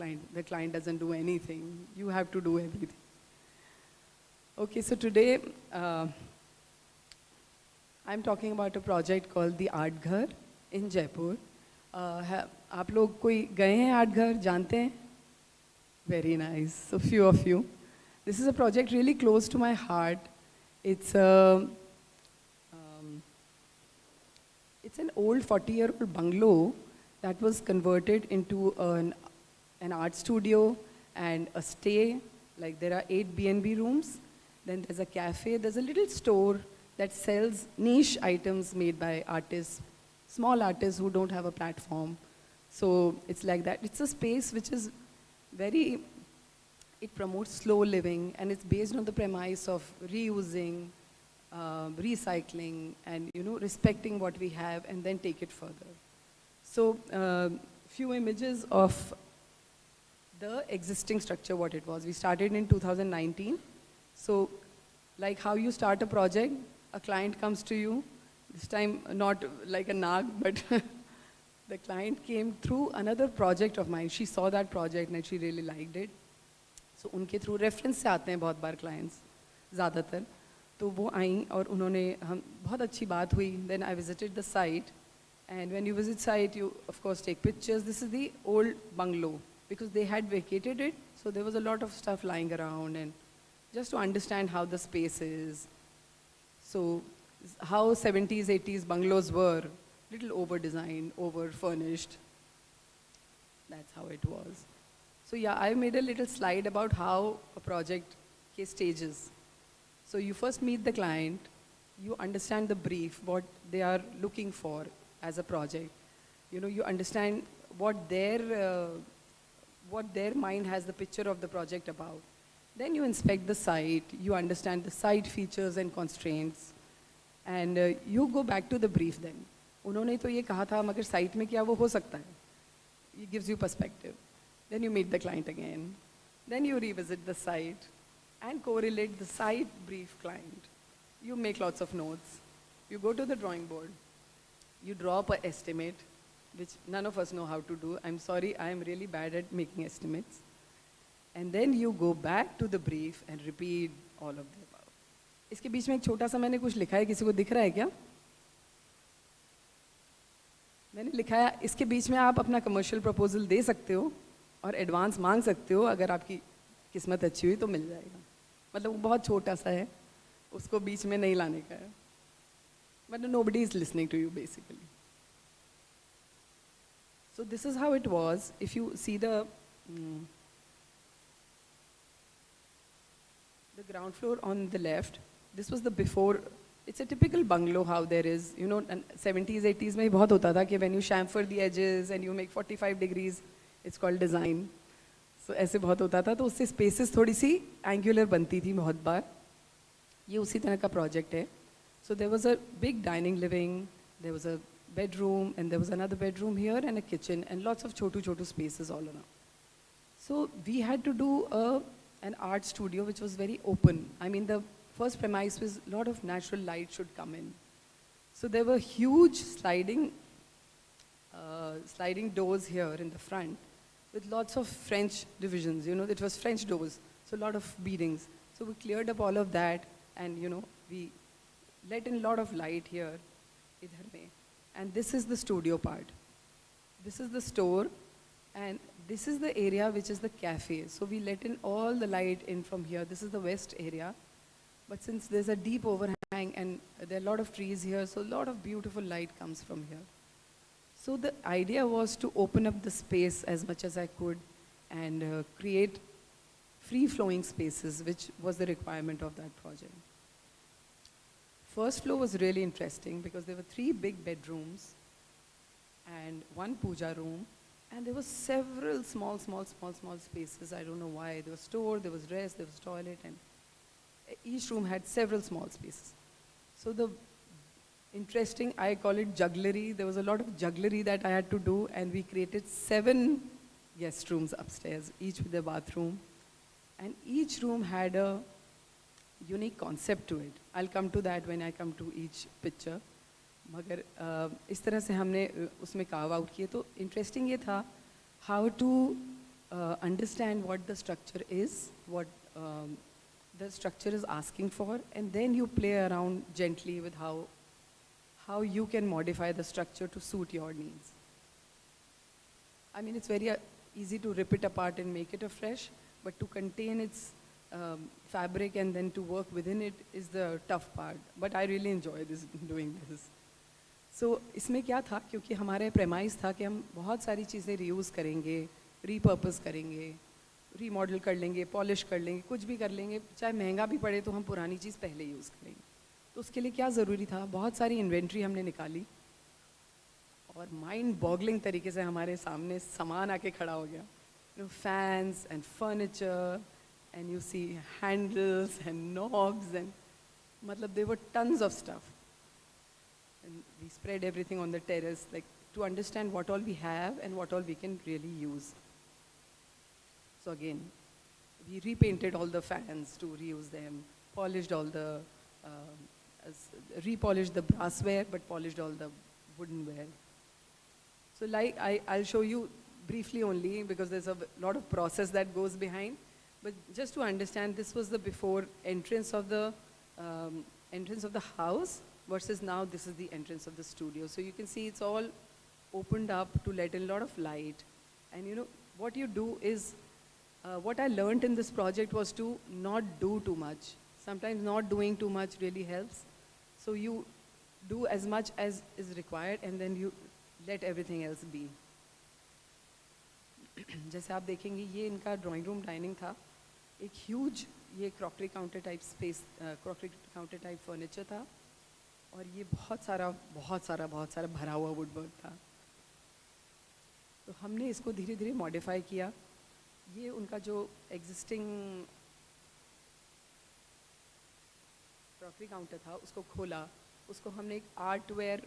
S9: client doesn't do anything. You have to do everything. Okay, so today I'm talking about a project called the Art Ghar in Jaipur. आप लोग कोई गए हैं art घर, जानते हैं? Very nice. So few of you. This is a project really close to my heart. It's an old 40-year-old bungalow that was converted into an art studio and a stay. Like there are 8 B&B rooms. Then there's a cafe. There's a little store that sells niche items made by artists, small artists who don't have a platform. So it's like that. It's a space which is very, it promotes slow living, and it's based on the premise of reusing, recycling, and, you know, respecting what we have and then take it further. So few images of the existing structure, what it was. We started in 2019. So like how you start a project, a client comes to you, this time not like a nag, but the client came through another project of mine. She saw that project and she really liked it. So उनके through reference से आते हैं बहुत बार clients, ज़्यादातर. तो वो आई और उन्होंने हम बहुत अच्छी बात हुई. Then I visited the site, and when you visit site, you of course take pictures. This is the old bungalow because they had vacated it, so there was a lot of stuff lying around, and just to understand how the space is. So how 70s, 80s bungalows were, little over-designed, over-furnished. That's how it was. So yeah, I made a little slide about how a project case stages. So you first meet the client, you understand the brief, what they are looking for as a project. You understand what their mind has the picture of the project about. Then you inspect the site, you understand the site features and constraints, and you go back to the brief then. उन्होंने तो ये कहा था मगर site में क्या वो हो सकता है? It gives you perspective. Then you meet the client again. Then you revisit the site and correlate the site brief client. You make lots of notes. You go to the drawing board. You draw up an estimate, which none of us know how to do. I'm sorry, I am really bad at making estimates. And then you go back to the brief and repeat all of the above. इसके बीच में एक छोटा सा मैंने कुछ लिखा है, किसी को दिख रहा है क्या? मैंने लिखा है, इसके बीच में आप अपना कमर्शियल प्रपोजल दे सकते हो और एडवांस मांग सकते हो, अगर आपकी किस्मत अच्छी हुई तो मिल जाएगा. मतलब वो बहुत छोटा सा है, उसको बीच में नहीं लाने का है. But nobody is listening to you basically. So this is how it was. If you see the ground floor on the left, this was the before. It's a typical bungalow how there is, 70s, 80s में बहुत होता था कि when you chamfer the edges and you make 45 degrees, it's called design. So ऐसे बहुत होता था, तो उससे spaces थोड़ी सी angular बनती थी बहुत बार. ये उसी तरह का project है. So there was a big dining living, there was a bedroom, and there was another bedroom here and a kitchen and lots of chotu spaces all around. So we had to do an art studio which was very open. I mean, the first premise was a lot of natural light should come in. So there were huge sliding doors here in the front with lots of French divisions. It was French doors, so a lot of beadings. So we cleared up all of that, and we let in a lot of light here, idhar mein. And this is the studio part. This is the store, and this is the area which is the cafe. So we let in all the light in from here. This is the west area. But since there's a deep overhang and there are a lot of trees here, so a lot of beautiful light comes from here. So the idea was to open up the space as much as I could and create free-flowing spaces, which was the requirement of that project. First floor was really interesting because there were 3 big bedrooms and 1 puja room, and there were several small spaces. I don't know why. There was store, there was rest, there was toilet, and each room had several small spaces. So the interesting, I call it jugglery. There was a lot of jugglery that I had to do, and we created 7 guest rooms upstairs, each with a bathroom, and each room had a unique concept to it. I'll come to that when I come to each picture. मगर इस तरह से हमने उसमें carve out किए. तो interesting ये था how to understand what the structure is, what the structure is asking for, and then you play around gently with how you can modify the structure to suit your needs. I mean, it's very easy to rip it apart and make it afresh, but to contain its fabric and then to work within it is the tough part. But I really enjoy doing this. So इसमें क्या था, क्योंकि हमारे premise था कि हम बहुत सारी चीज़ें reuse करेंगे, repurpose करेंगे, remodel कर लेंगे, polish कर लेंगे, कुछ भी कर लेंगे, चाहे महंगा भी पड़े तो हम पुरानी चीज़ पहले use करेंगे. तो उसके लिए क्या ज़रूरी था, बहुत सारी inventory हमने निकाली और mind boggling तरीके से हमारे सामने सामान आके खड़ा हो गया. Fans and furniture, and you see handles and knobs, and matlab there were tons of stuff. And we spread everything on the terrace, like to understand what all we have and what all we can really use. So again, we repainted all the fans to reuse them, polished all the, repolished the brassware, but polished all the woodenware. So like I'll show you briefly only because there's a lot of process that goes behind. But just to understand, this was the before entrance of the house versus now this is the entrance of the studio. So you can see it's all opened up to let in a lot of light. And what you do is, what I learned in this project was to not do too much. Sometimes not doing too much really helps. So you do as much as is required and then you let everything else be. जैसे आप देखेंगे ये इनका drawing room dining था, एक huge ये crockery counter type space, crockery counter type furniture था, और ये बहुत सारा भरा हुआ वुड वर्क था. तो हमने इसको धीरे धीरे मॉडिफाई किया. ये उनका जो एग्जिस्टिंग क्रॉकरी काउंटर था उसको खोला, उसको हमने एक आर्ट वेयर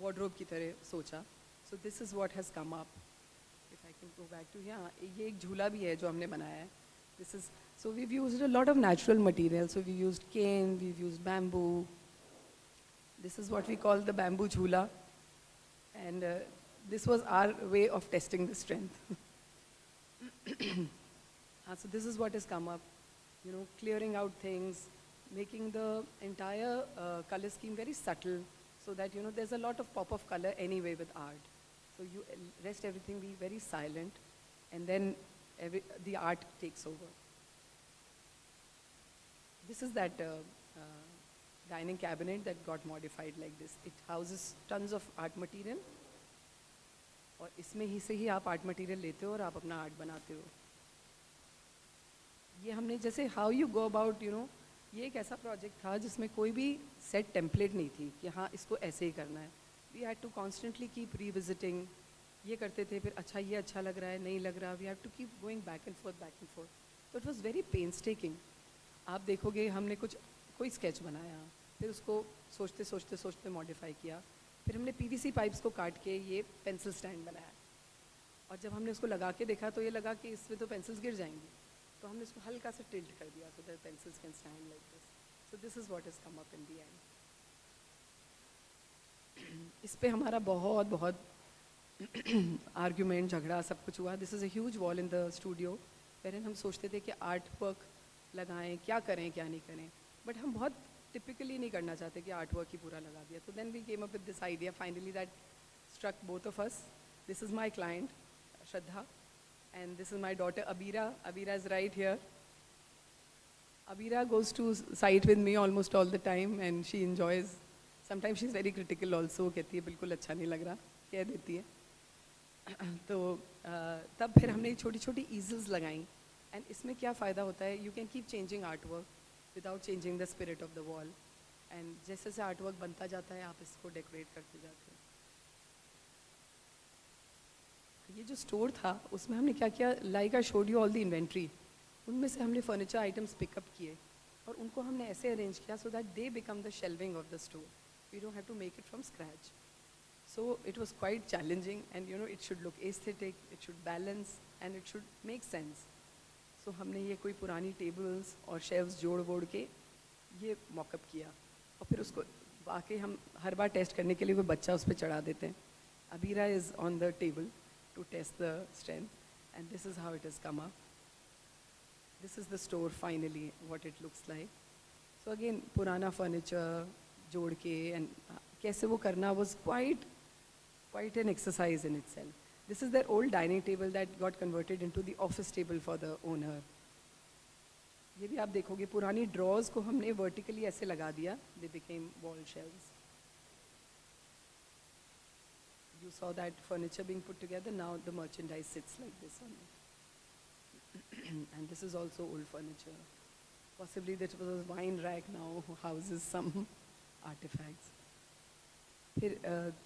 S9: वार्डरोब की तरह सोचा. So this is what has come up. If I can go back to यहाँ, ये एक झूला भी है जो हमने बनाया है. This is, so we've used a lot of natural material. So we used cane, we used bamboo. This is what we call the bamboo झूला. And this was our way of testing the strength. So this is what has come up, you know, clearing out things, making the entire color scheme very subtle, so that, you know, there's a lot of pop of color anyway with art. So you rest everything be very silent, and then the art takes over. This is that dining cabinet that got modified like this. It houses tons of art material. और इसमें ही से ही आप art material लेते हो और आप अपना art बनाते हो. ये हमने जैसे how you go about, you know, ये एक ऐसा प्रोजेक्ट था जिसमें कोई भी सेट टेम्पलेट नहीं थी कि हाँ इसको ऐसे ही करना है. We had to constantly keep revisiting. ये करते थे, फिर अच्छा ये अच्छा लग रहा है, नहीं लग रहा, we have to keep going back and forth. तो इट वॉज वेरी पेन्सटेकिंग. आप देखोगे हमने कोई स्केच बनाया, फिर उसको सोचते सोचते सोचते मॉडिफाई किया. फिर हमने पीवीसी पाइप्स को काट के ये पेंसिल स्टैंड बनाया. और जब हमने उसको लगा के देखा तो ये लगा कि इसमें तो पेंसिल्स गिर जाएंगी, तो हमने इसको हल्का सा टिल्ट कर दिया so that pencils can stand like this. So this is what has come up in the end. इस पे हमारा बहुत बहुत आर्ग्यूमेंट, झगड़ा, सब कुछ हुआ. This is a huge wall in the studio where हम सोचते थे कि आर्ट वर्क लगाएं, क्या करें क्या नहीं करें. बट हम बहुत टिपिकली नहीं करना चाहते कि आर्ट वर्क ही पूरा लगा दिया. तो then we came up with this idea finally that struck both of us. This is my client Shraddha, and this is my daughter Abira. Abira is right here. Abira goes to site with me almost all the time and she enjoys. Sometimes she's very critical also. कहती है बिल्कुल अच्छा नहीं लग रहा, कह देती है. तो तब फिर हमने छोटी छोटी easels लगाई. And इसमें क्या फ़ायदा होता है, you can keep changing artwork without changing the spirit of the wall. And जैसे जैसे artwork बनता जाता है आप इसको decorate करते जाते हो. ये जो स्टोर था उसमें हमने क्या किया, like I showed you all the inventory, उनमें से हमने फर्नीचर आइटम्स पिकअप किए और उनको हमने ऐसे अरेंज किया so that they become the shelving of the store. We don't have to make it from scratch. So it was quite challenging and you know it should look aesthetic, it should balance and it should make sense. So हमने ये कोई पुरानी tables और shelves जोड़ वोड़ के ये mock-up किया और फिर उसको वाकई हम हर बार टेस्ट करने के लिए कोई बच्चा उस पर चढ़ा देते हैं. Abira is on the table to test the strength, and this is how it has come up. This is the store finally, what it looks like. So again, purana furniture जोड़ के and कैसे वो करना was quite an exercise in itself. This is their old dining table that got converted into the office table for the owner. ये भी आप देखोगे पुरानी drawers को हमने vertically ऐसे लगा दिया, they became wall shelves. You saw that furniture being put together, now the merchandise sits like this only. And this is also old furniture. Possibly that was a wine rack now houses some artifacts. फिर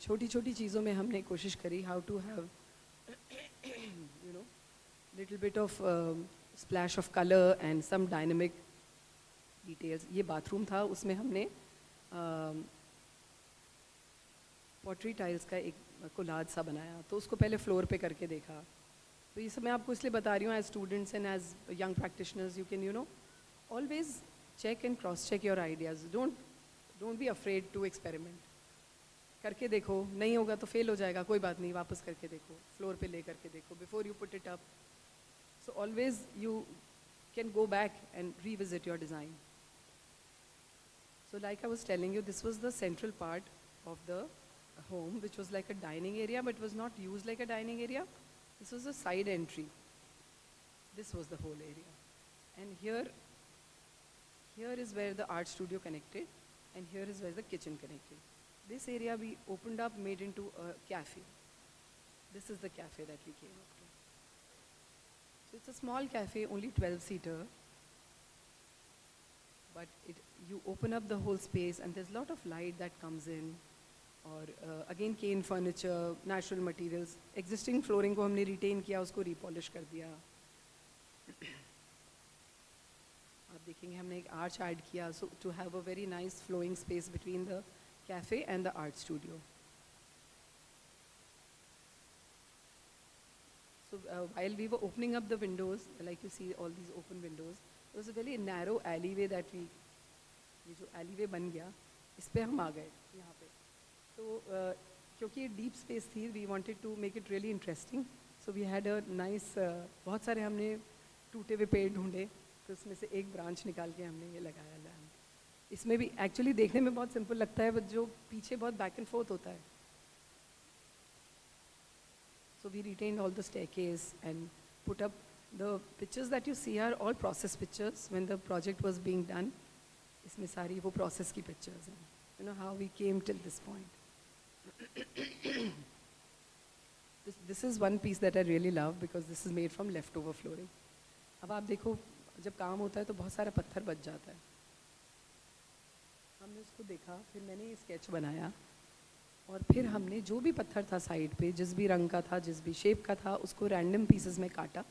S9: छोटी छोटी चीज़ों में हमने कोशिश करी how to have you know little bit of splash of color and some dynamic details. ये bathroom था, उसमें हमने पॉटरी टाइल्स का एक कोलाज सा बनाया. तो उसको पहले फ्लोर पे करके देखा. तो ये सब मैं आपको इसलिए बता रही हूँ as students and as young practitioners you can you know always check and cross check your ideas. Don't be afraid to experiment. करके देखो, नहीं होगा तो फेल हो जाएगा, कोई बात नहीं, वापस करके देखो, फ्लोर पे ले करके देखो before you put it up. So always you can go back and revisit your design. So like I was telling you, this was the central part of the home, which was like a dining area but was not used like a dining area. This was a side entry. This was the whole area. And here is where the art studio connected and here is where the kitchen connected. This area we opened up, made into a cafe. This is the cafe that we came up to. So it's a small cafe, only 12-seater. But you open up the whole space and there's a lot of light that comes in. और again cane furniture, natural materials, existing flooring को हमने retain किया, उसको रिपॉलिश कर दिया. आप देखेंगे हमने एक आर्च ऐड किया, so to have a very nice flowing space between the cafe and the art studio. So while we were opening up the windows, like you see all these open windows, there was a very narrow alleyway that we, ये जो alleyway बन गया, इस पे हम आ गए यहाँ पे. तो क्योंकि ये deep space थी, we wanted to make it really interesting. So we had a nice, बहुत सारे हमने टूटे हुए पेड़ ढूंढे, तो उसमें से एक ब्रांच निकाल के हमने ये लगाया लैम्प. इसमें भी एक्चुअली देखने में बहुत सिंपल लगता है, बट जो पीछे बहुत बैक एंड फोर्थ होता है. So we retained all the staircase and put up the pictures that you see are all process pictures when the project was being done. इसमें सारी वो process की pictures हैं. You know how we came till this point. This is one piece that I really love because this is made from leftover flooring. अब आप देखो जब काम होता है तो बहुत सारा पत्थर बच जाता है. हमने उसको देखा, फिर मैंने ये स्केच बनाया और फिर हमने जो भी पत्थर था साइड पे, जिस भी रंग का था, जिस भी शेप का था, उसको रैंडम पीसेस में काटा.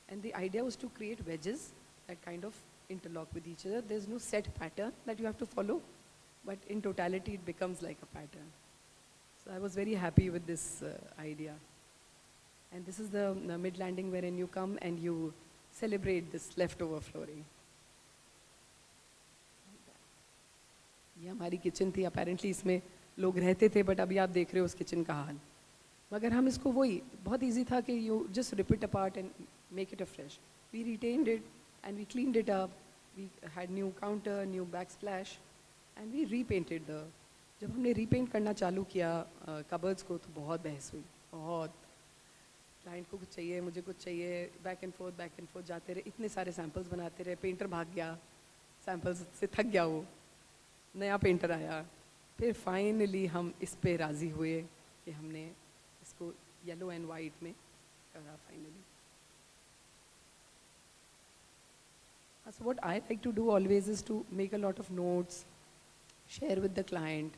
S9: And the idea was to create wedges that kind of interlock with each other. There is no set pattern that you have to follow, but in totality it becomes like a pattern. So I was very happy with this idea. And this is the mid landing where in you come and you celebrate this left over flooring. ये हमारी kitchen थी. Apparently इसमें लोग रहते थे, but अभी आप देख रहे हो उस किचन का हाल. मगर हम इसको वही बहुत इजी था कि you just rip it apart and make it a fresh. We retained it and we cleaned it up. We had new counter, new back splash and we repainted the. जब हमने रीपेंट करना चालू किया cupboards को, तो बहुत बहस हुई. बहुत क्लाइंट को कुछ चाहिए, मुझे कुछ चाहिए, बैक एंड फोर्थ जाते रहे. इतने सारे सैम्पल्स बनाते रहे. पेंटर भाग गया, सैम्पल्स से थक गया वो. नया पेंटर आया. फिर फाइनली हम इस पे राज़ी हुए कि हमने इसको येलो एंड वाइट में करा finally. So what I like to do always is to make a lot of notes, share with the client,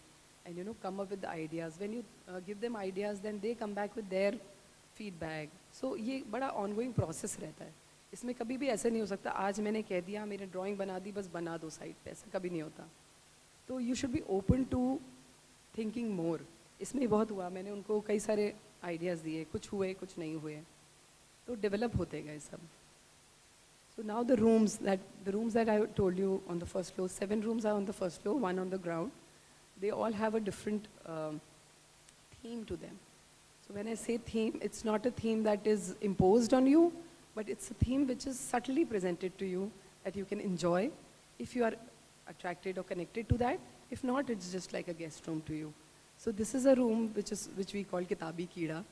S9: and come up with the ideas. When you give them ideas, then they come back with their feedback. So ये बड़ा ongoing process रहता है. इसमें कभी भी ऐसा नहीं हो सकता आज मैंने कह दिया मेरे ड्राइंग बना दी बस बना दो साइड पे, ऐसा कभी नहीं होता. तो you should be open to thinking more. इसमें बहुत हुआ, मैंने उनको कई सारे आइडियाज़ दिए, कुछ हुए कुछ नहीं हुए, तो डेवलप होते गए सब. So now the rooms that I told you on the first floor, 7 rooms are on the first floor, 1 on the ground. They all have a different theme to them. So when I say theme, it's not a theme that is imposed on you, but it's a theme which is subtly presented to you that you can enjoy if you are attracted or connected to that. If not, it's just like a guest room to you. So this is a room which we call Kitabi Keeda,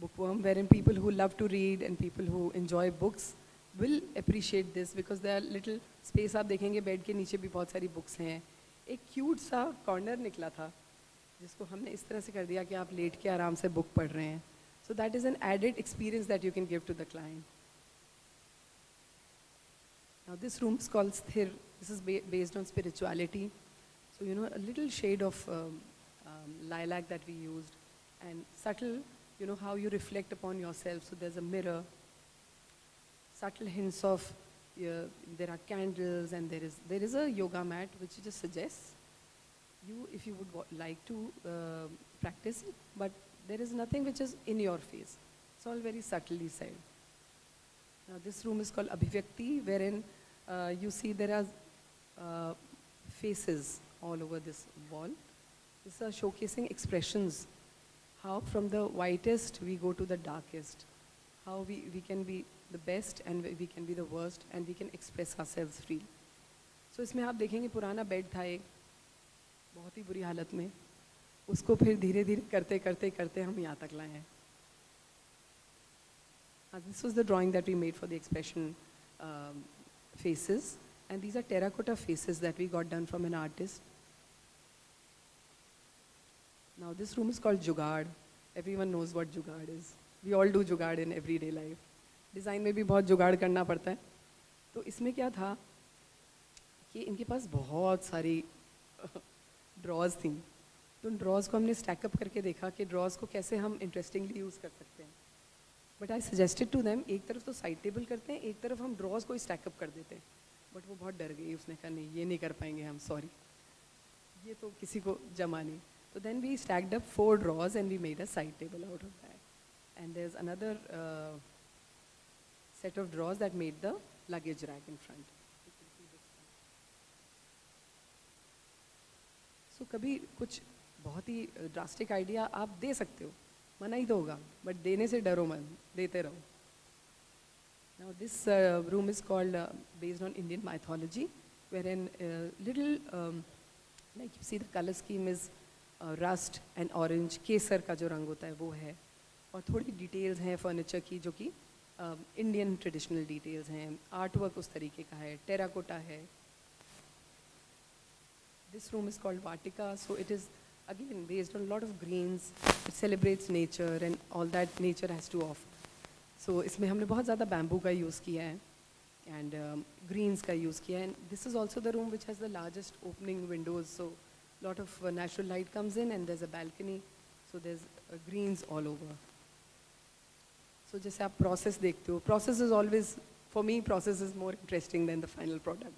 S9: bookworm, wherein people who love to read and people who enjoy books will appreciate this because there are little space. आप देखेंगे bed के नीचे भी बहुत सारी books हैं. एक cute सा कॉर्नर निकला था जिसको हमने इस तरह से कर दिया कि आप लेट के आराम से बुक पढ़ रहे हैं. So that is an added experience that you can give to the client. Now this room is called Sthir. This is based on spirituality. So a little shade of lilac that we used, and subtle, how you reflect upon yourself. So there's a mirror, subtle hints of, there are candles, and there is a yoga mat which just suggests you if you would like to practice it, but there is nothing which is in your face. It's all very subtly said. Now this room is called Abhivyakti, wherein you see there are faces all over this wall. These are showcasing expressions, how from the whitest we go to the darkest, how we can be the best and we can be the worst, and we can express ourselves freely. So इसमें आप देखेंगे पुराना bed था एक बहुत ही बुरी हालत में, उसको फिर धीरे धीरे करते करते करते हम यहाँ तक लाए हैं. This was the drawing that we made for the expression faces, and these are terracotta faces that we got done from an artist. Now this room is called Jugaad. Everyone knows what Jugaad is. We all do Jugaad in everyday life. Design में भी बहुत जुगाड़ करना पड़ता है. तो इसमें क्या था कि इनके पास बहुत सारी ड्रॉज थी. तो उन ड्रॉज को हमने स्टैकअप करके देखा कि ड्रॉज को कैसे हम इंटरेस्टिंगली यूज़ कर सकते हैं. But I suggested to them, एक तरफ तो साइड टेबल करते हैं, एक तरफ हम ड्रॉज को स्टैकअप कर देते हैं. बट वो बहुत डर गई, उसने कहा नहीं ये नहीं कर पाएंगे हम, सॉरी ये तो किसी को जमा नहीं. तो then we stacked up 4 drawers and we made a side table out of that. And there is another set of drawers that made the luggage rack in front. So कभी कुछ बहुत ही ड्रास्टिक आइडिया आप दे सकते हो, मना ही तो होगा, but देने से डरो मत, देते रहो. Now this room is called based on Indian mythology, wherein little like you see the color scheme is rust and orange, केसर का जो रंग होता है वो है, और थोड़ी डिटेल्स हैं फर्नीचर की जो कि इंडियन ट्रेडिशनल डिटेल्स हैं. आर्ट वर्क उस तरीके का है, टेराकोटा है. This room is called Vatika, so it is again based on lot of greens. It celebrates nature and all that nature has to offer. So इसमें हमने बहुत ज़्यादा बैम्बू का यूज़ किया है एंड ग्रीन्स का यूज़ किया है. And this is also the room which has the largest opening windows, so lot of natural light comes in and there is a balcony, so there is greens all over. So जैसे आप process देखते हो, process is always, for me process is more interesting than the final product.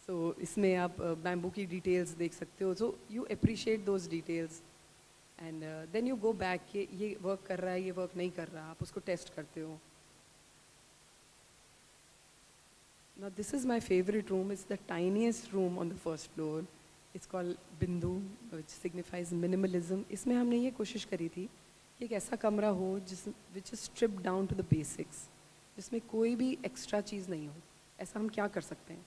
S9: So इसमें आप bamboo की details देख सकते हो, so you appreciate those details and then you go back कि ये वर्क कर रहा है, ये वर्क नहीं कर रहा, आप उसको टेस्ट करते हो. Now this is my favorite room. It's the tiniest room on the first floor. It's called Bindu, which signifies minimalism. इसमें हमने ये कोशिश करी थी कि एक ऐसा कमरा हो जिस which is strip down to the basics, जिसमें कोई भी एक्स्ट्रा चीज़ नहीं हो. ऐसा हम क्या कर सकते हैं?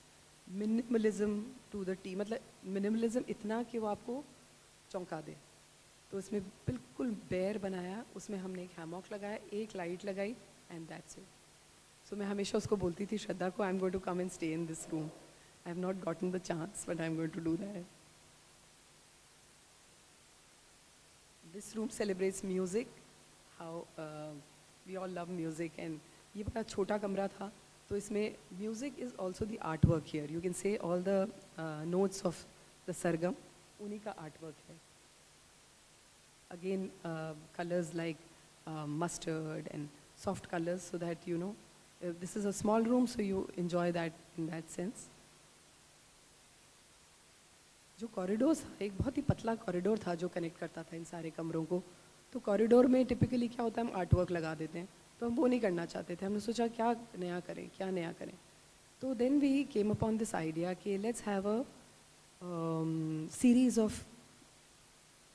S9: मिनिमलिज्म टू द टी, मतलब मिनिमलिज्म इतना कि वो आपको चौंका दे. तो इसमें बिल्कुल बेयर बनाया, उसमें हमने एक हैमॉक लगाया, एक लाइट लगाई एंड दैट्स इट. सो मैं हमेशा उसको बोलती थी श्रद्धा को, I am going to come and stay in this room. I have not gotten the chance but I am going to do that. This room celebrates music, how we all love music, and ये बड़ा छोटा कमरा था, तो इसमें music is also the artwork here. You can say all the notes of the sargam, उन्हीं का artwork है. Again, colors like mustard and soft colors, so that you know this is a small room, so you enjoy that in that sense. जो corridor था, एक बहुत ही पतला corridor था जो कनेक्ट करता था इन सारे कमरों को. तो कॉरिडोर में टिपिकली क्या होता है, हम आर्ट वर्क लगा देते हैं, तो हम वो नहीं करना चाहते थे. हमने सोचा क्या नया करें, क्या नया करें. तो then we came upon this idea कि let's have a series of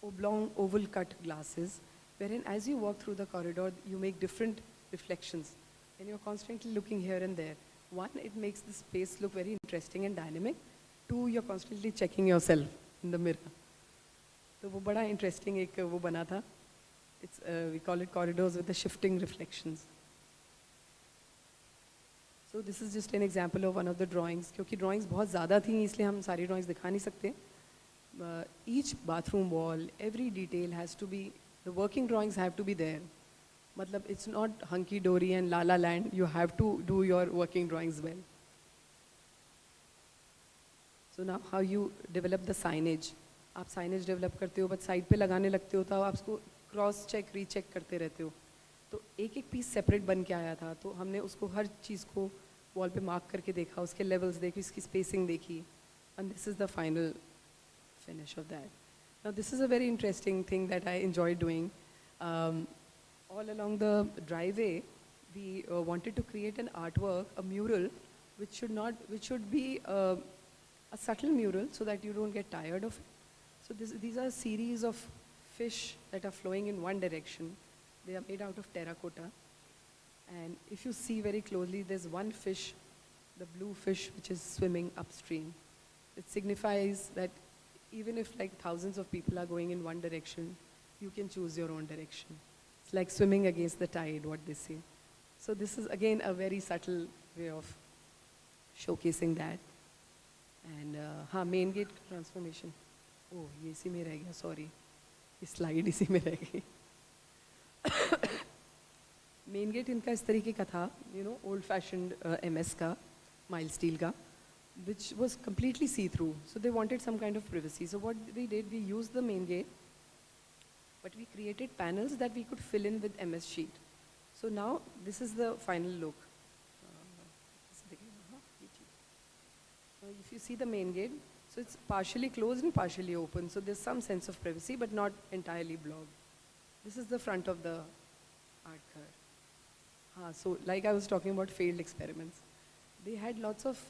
S9: oblong oval cut glasses, wherein as you walk through the corridor you make different reflections and you're constantly looking here and there. One, it makes the space look very interesting and dynamic. Two, you're constantly checking yourself in the mirror. So वो बड़ा interesting एक वो बना था. It's we call it corridors with the shifting reflections. So this is just an example of one of the drawings. क्योंकि drawings बहुत ज़्यादा थी इसलिए हम सारी drawings दिखा नहीं सकते. Each bathroom wall, every detail has to be, the working drawings have to be there. मतलब it's not hunky dory and la la land. You have to do your working drawings well. So now how you develop the signage. आप signage develop करते हो, but side पे लगाने लगते हो तो आप उसको cross check, recheck करते रहते हो. तो एक एक piece separate बन के आया था, तो हमने उसको हर चीज़ को wall पे mark करके देखा, उसके levels देखी, उसकी spacing देखी, and this is the final finish of that. Now this is a very interesting thing that I enjoy doing. All along the driveway, we wanted to create an artwork, a mural, which should be a subtle mural so that you don't get tired of it. So these are a series of fish that are flowing in one direction. They are made out of terracotta. And if you see very closely, there's one fish, the blue fish, which is swimming upstream. It signifies that even if like thousands of people are going in one direction, you can choose your own direction. It's like swimming against the tide, what they say. So this is again a very subtle way of showcasing that. And main gate transformation. Oh, ये इसी में रह गया, sorry. ये slide इसी में रह गई. Main gate इनका इस तरीके का था, you know, old fashioned MS का, mild steel का. which was completely see-through. So they wanted some kind of privacy. So what we did, we used the main gate, but we created panels that we could fill in with MS sheet. So now this is the final look. If you see the main gate, so it's partially closed and partially open. So there's some sense of privacy, but not entirely blocked. This is the front of the art ghar. So like I was talking about failed experiments. They had lots of,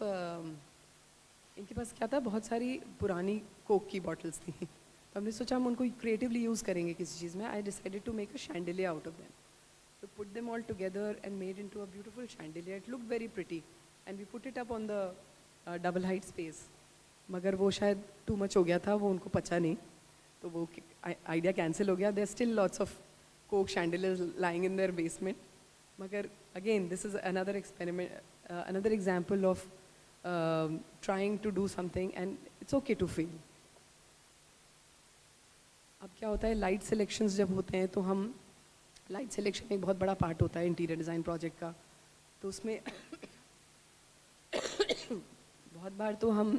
S9: इनके पास क्या था, बहुत सारी पुरानी Coke की bottles थी. तो हमने सोचा हम उनको creatively use करेंगे किसी चीज़ में. I decided to make a chandelier out of them. So put them all together and made into a beautiful chandelier. It looked very pretty. And we put it up on the double height space. मगर वो शायद too much हो गया था, वो उनको पचा नहीं. तो वो idea cancel हो गया. There's still lots of coke chandeliers lying in their basement. मगर again, this is another experiment, another example of trying to do something and it's okay to fail. अब क्या होता है, light selections जब होते हैं तो हम लाइट सिलेक्शन एक बहुत बड़ा पार्ट होता है इंटीरियर डिज़ाइन प्रोजेक्ट का. तो उसमें बहुत बार तो हम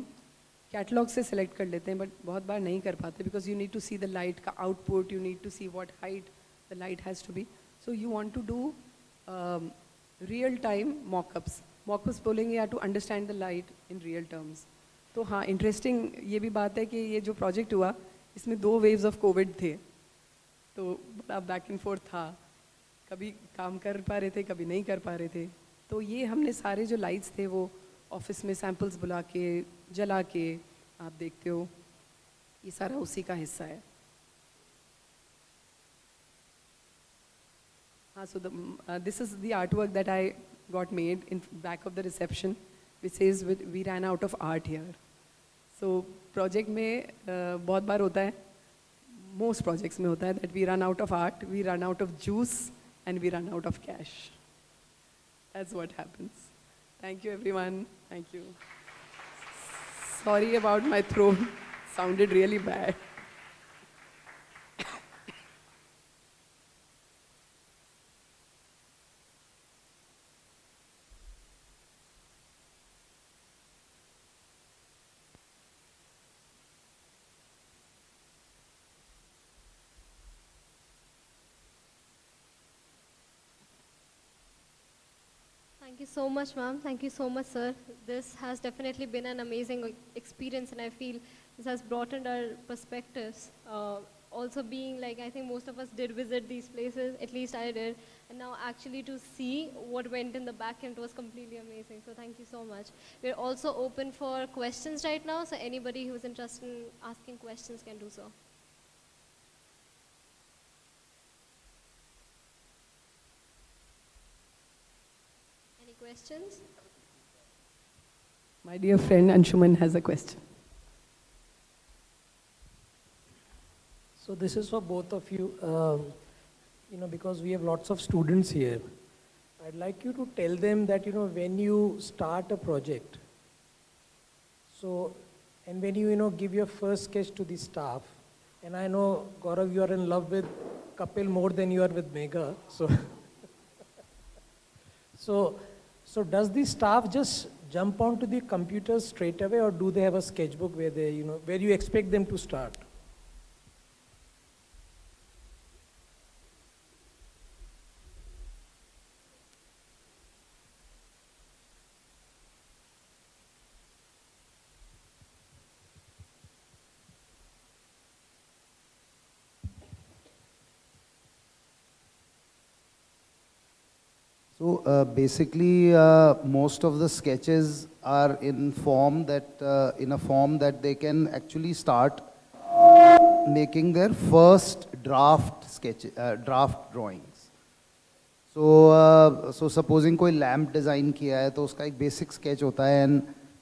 S9: कैटलॉग से सिलेक्ट कर लेते हैं, बट बहुत बार नहीं कर पाते because you need to see the light का output, you need to see what height the light has to be. So you want to do real time mockups. Mockups बोलेंगे या to understand the light in real terms. तो हाँ, interesting ये भी बात है कि ये जो प्रोजेक्ट हुआ इसमें 2 waves ऑफ कोविड थे. तो बड़ा बैक एंड फोर्थ था, कभी काम कर पा रहे थे, कभी नहीं कर पा रहे थे. तो ये हमने सारे जो लाइट्स थे वो ऑफिस में सैम्पल्स बुला के जला के, आप देखते हो ये सारा उसी का हिस्सा है. हाँ, so this is the art work that I got made in back of the reception which says we ran out of art here. So project में बहुत बार होता है, most projects में होता है that we run out of art, we run out of juice and we run out of cash. That's what happens. Thank you everyone. Thank you. Sorry about my throat. Sounded really bad.
S1: Thank you so much, ma'am. Thank you so much, sir. This has definitely been an amazing experience, and I feel this has broadened our perspectives. Also being like, I think most of us did visit these places, at least I did, and now actually to see what went in the back end was completely amazing. So thank you so much. We're also open for questions right now, so anybody who's interested in asking questions can do so. Questions?
S9: My dear friend Anshuman has a question.
S10: So this is for both of you. Because we have lots of students here, I'd like you to tell them that, when you start a project, so, and when you, give your first sketch to the staff, and I know, Gaurav, you are in love with Kapil more than you are with Megha, so does the staff just jump onto the computer straight away, or do they have a sketchbook where they, where you expect them to start?
S6: So basically, most of the sketches are in form that in a form that they can actually start making their first draft sketch, draft drawings. So supposing कोई lamp design किया है, तो उसका एक basic sketch होता है, and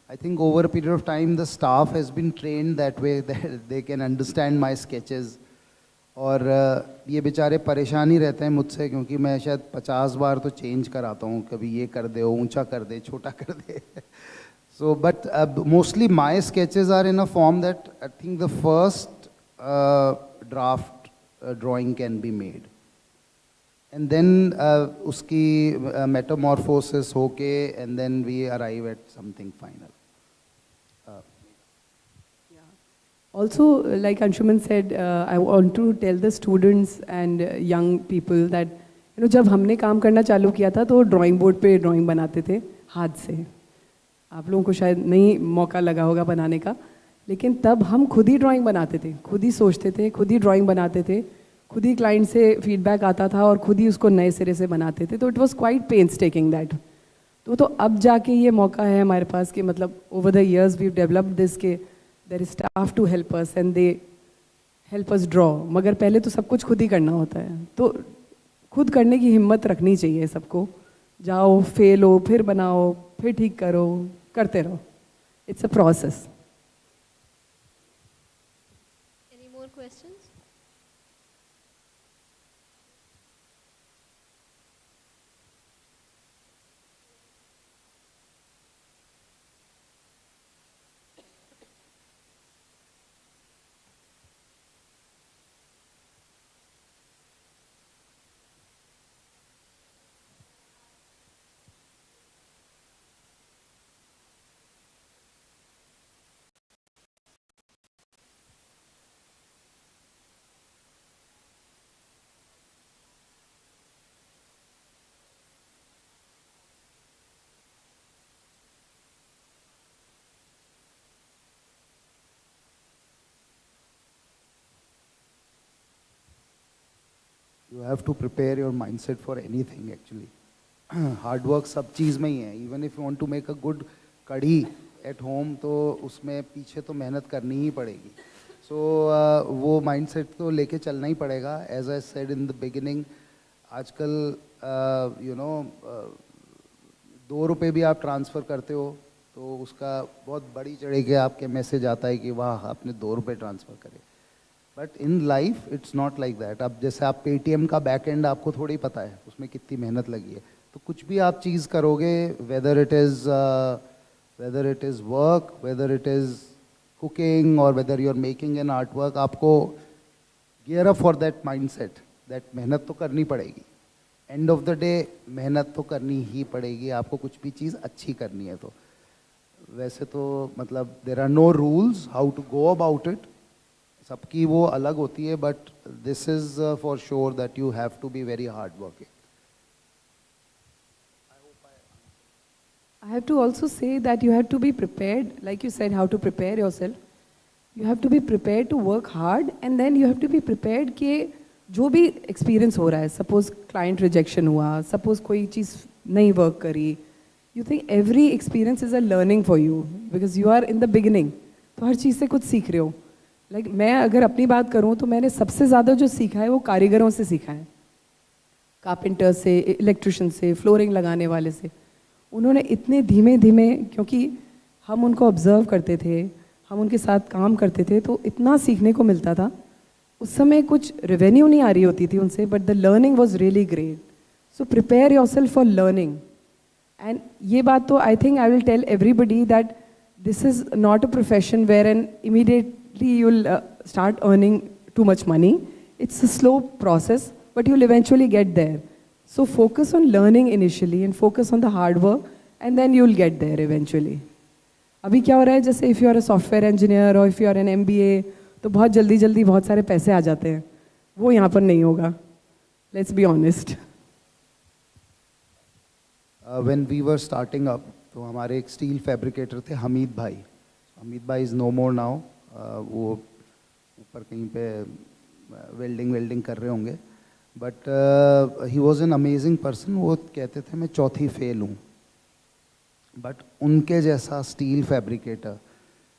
S6: I think over a period of time the staff has been trained that way that they can understand my sketches. और ये बेचारे परेशान ही रहते हैं मुझसे, क्योंकि मैं शायद 50 बार तो चेंज कराता हूँ, कभी ये कर दे, ऊंचा कर दे, छोटा कर दे. So but mostly my sketches are in a form that I think the first draft drawing can be made, and then uski metamorphosis होके, and then we arrive at something final.
S9: Also, like Anshuman said, I want to tell the students and young people that, जब हमने काम करना चालू किया था तो drawing board पे ड्राइंग बनाते थे हाथ से. आप लोगों को शायद नहीं मौका लगा होगा बनाने का, लेकिन तब हम खुद ही ड्राइंग बनाते थे, खुद ही सोचते थे, खुद ही ड्राइंग बनाते थे, खुद ही क्लाइंट से फीडबैक आता था और खुद ही उसको नए सिरे से बनाते थे. तो it was quite painstaking that. तो अब जाके ये मौका है हमारे पास कि मतलब over the years we developed this के there is staff to help us and they help us draw. मगर पहले तो सब कुछ खुद ही करना होता है, तो खुद करने की हिम्मत रखनी चाहिए सबको. जाओ, फेल हो, फिर बनाओ, फिर ठीक करो, करते रहो. It's a process.
S1: Any more questions?
S6: You have to prepare your mindset for anything actually. Hard work सब चीज़ में ही है. Even if you want to make a good kadhi at home, तो उसमें पीछे तो मेहनत करनी ही पड़ेगी. So वो mindset तो लेके चलना ही पड़ेगा. As I said in the beginning, आजकल ₹2 भी आप ट्रांसफ़र करते हो तो उसका बहुत बड़ी चढ़े के आपके मैसेज आता है कि वाह आपने ₹2 ट्रांसफ़र करे. But in life it's not like that. अब जैसे आप पेटीएम का बैक एंड आपको थोड़ी पता है उसमें कितनी मेहनत लगी है. तो कुछ भी आप चीज़ करोगे, whether it is work, whether it is cooking और whether you are making an art work, आपको gear up for that mind set that मेहनत तो करनी पड़ेगी. एंड ऑफ द डे मेहनत तो करनी ही पड़ेगी आपको, कुछ भी चीज़ अच्छी करनी है. तो वैसे तो मतलब there are no rules how to go about it. सबकी वो अलग होती है, but this is for sure that you have to be very hard working.
S9: I have to also say that you have to be prepared, like you said, how to prepare yourself. You have to be prepared to work hard, and then you have to be prepared कि जो भी experience हो रहा है, suppose client rejection हुआ, suppose कोई चीज़ नहीं work करी, you think every experience is a learning for you because you are in the beginning. तो हर चीज़ से कुछ सीख रहे हो. Like मैं अगर अपनी बात करूँ तो मैंने सबसे ज़्यादा जो सीखा है वो कारीगरों से सीखा है. कारपेंटर से, इलेक्ट्रिशियन से, फ्लोरिंग लगाने वाले से. उन्होंने इतने धीमे धीमे, क्योंकि हम उनको ऑब्जर्व करते थे, हम उनके साथ काम करते थे, तो इतना सीखने को मिलता था. उस समय कुछ रेवेन्यू नहीं आ रही होती थी उनसे, but the learning was really great. So prepare yourself for learning. And ये बात तो I think I will tell everybody that this is not a profession where an immediately you'll start earning too much money. It's a slow process, but you'll eventually get there. So focus on learning initially and focus on the hard work, and then you'll get there eventually. अभी क्या हो रहा है, जैसे if you are a software engineer or if you are an MBA, तो बहुत जल्दी जल्दी बहुत सारे पैसे आ जाते हैं. वो यहाँ पर नहीं होगा. Let's be honest.
S6: When we were starting up, तो हमारे एक स्टील फैब्रिकेटर थे हमीद भाई. हमीद भाई इज़ नो मोर नाउ. वो ऊपर कहीं पे वेल्डिंग कर रहे होंगे, but he was an amazing person. वो कहते थे मैं चौथी फेल हूँ, बट उनके जैसा steel fabricator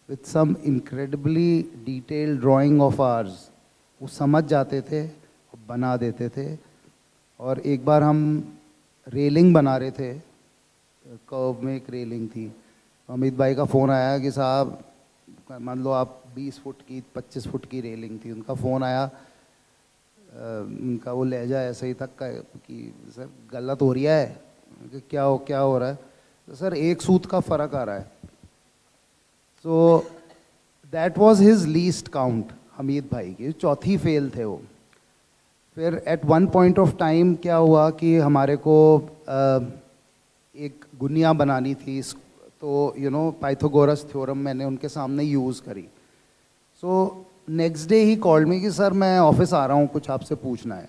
S6: with some incredibly detailed drawing of ours, वो समझ जाते थे, बना देते थे. और एक बार हम रेलिंग बना रहे थे, कर्व में एक रेलिंग थी. अमित भाई का फ़ोन आया कि साहब मान लो आप 20 फुट की 25 फुट की रेलिंग थी. उनका फ़ोन आया, उनका वो लहजा ऐसे ही था कि सर गलत हो रही है. कि क्या हो रहा है? तो सर एक सूत का फ़र्क आ रहा है. So that was his least count. Hamid भाई की चौथी फेल थे वो. फिर at one point of time क्या हुआ कि हमारे को एक गुनिया बनानी थी तो पाइथागोरस थ्योरम मैंने उनके सामने यूज़ करी. So next day he called me कि सर मैं ऑफिस आ रहा हूँ, कुछ आपसे पूछना है.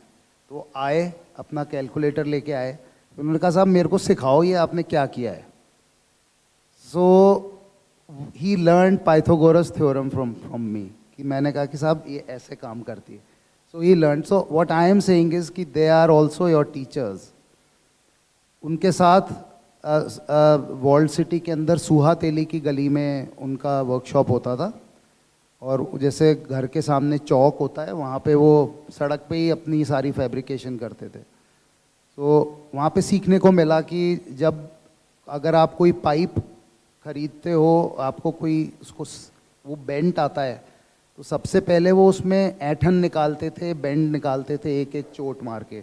S6: तो आए, अपना कैलकुलेटर लेके आए. उन्होंने कहा साहब मेरे को सिखाओ ये आपने क्या किया है. So he learn Pythagoras theorem from me, कि मैंने कहा कि साहब ये ऐसे काम करती है. So he learn. So what I am saying is कि they are also your teachers. उनके साथ वर्ल्ड सिटी के अंदर सूहा तेली की गली में उनका वर्कशॉप होता था, और जैसे घर के सामने चौक होता है वहाँ पे वो सड़क पे ही अपनी सारी फैब्रिकेशन करते थे. तो वहाँ पे सीखने को मिला कि जब अगर आप कोई पाइप खरीदते हो, आपको कोई उसको वो बेंट आता है, तो सबसे पहले वो उसमें ऐंठन निकालते थे, बेंड निकालते थे एक एक चोट मार के.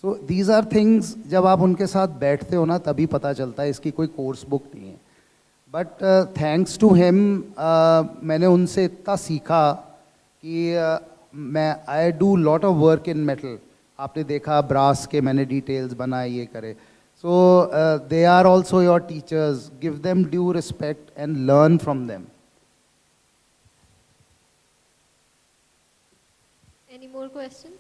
S6: सो दीज आर थिंग्स जब आप उनके साथ बैठते हो ना तभी पता चलता है. इसकी कोई कोर्स बुक नहीं है. बट थैंक्स टू हिम मैंने उनसे इतना सीखा कि मैं I do lot of work in metal. आपने देखा ब्रास के मैंने डिटेल्स बनाए, ये करे. So they are also your teachers. Give them due respect and learn from them.
S1: Any more questions?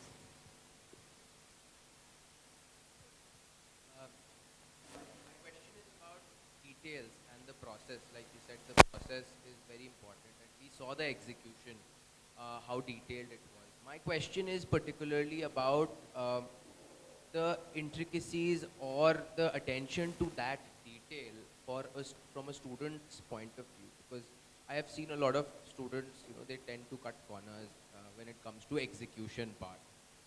S4: My question is about details and the process. Like you said, the process is very important, and we saw the execution, how detailed it was. My question is particularly about the intricacies or the attention to that detail for us from a student's point of view, because I have seen a lot of students, they tend to cut corners when it comes to execution part.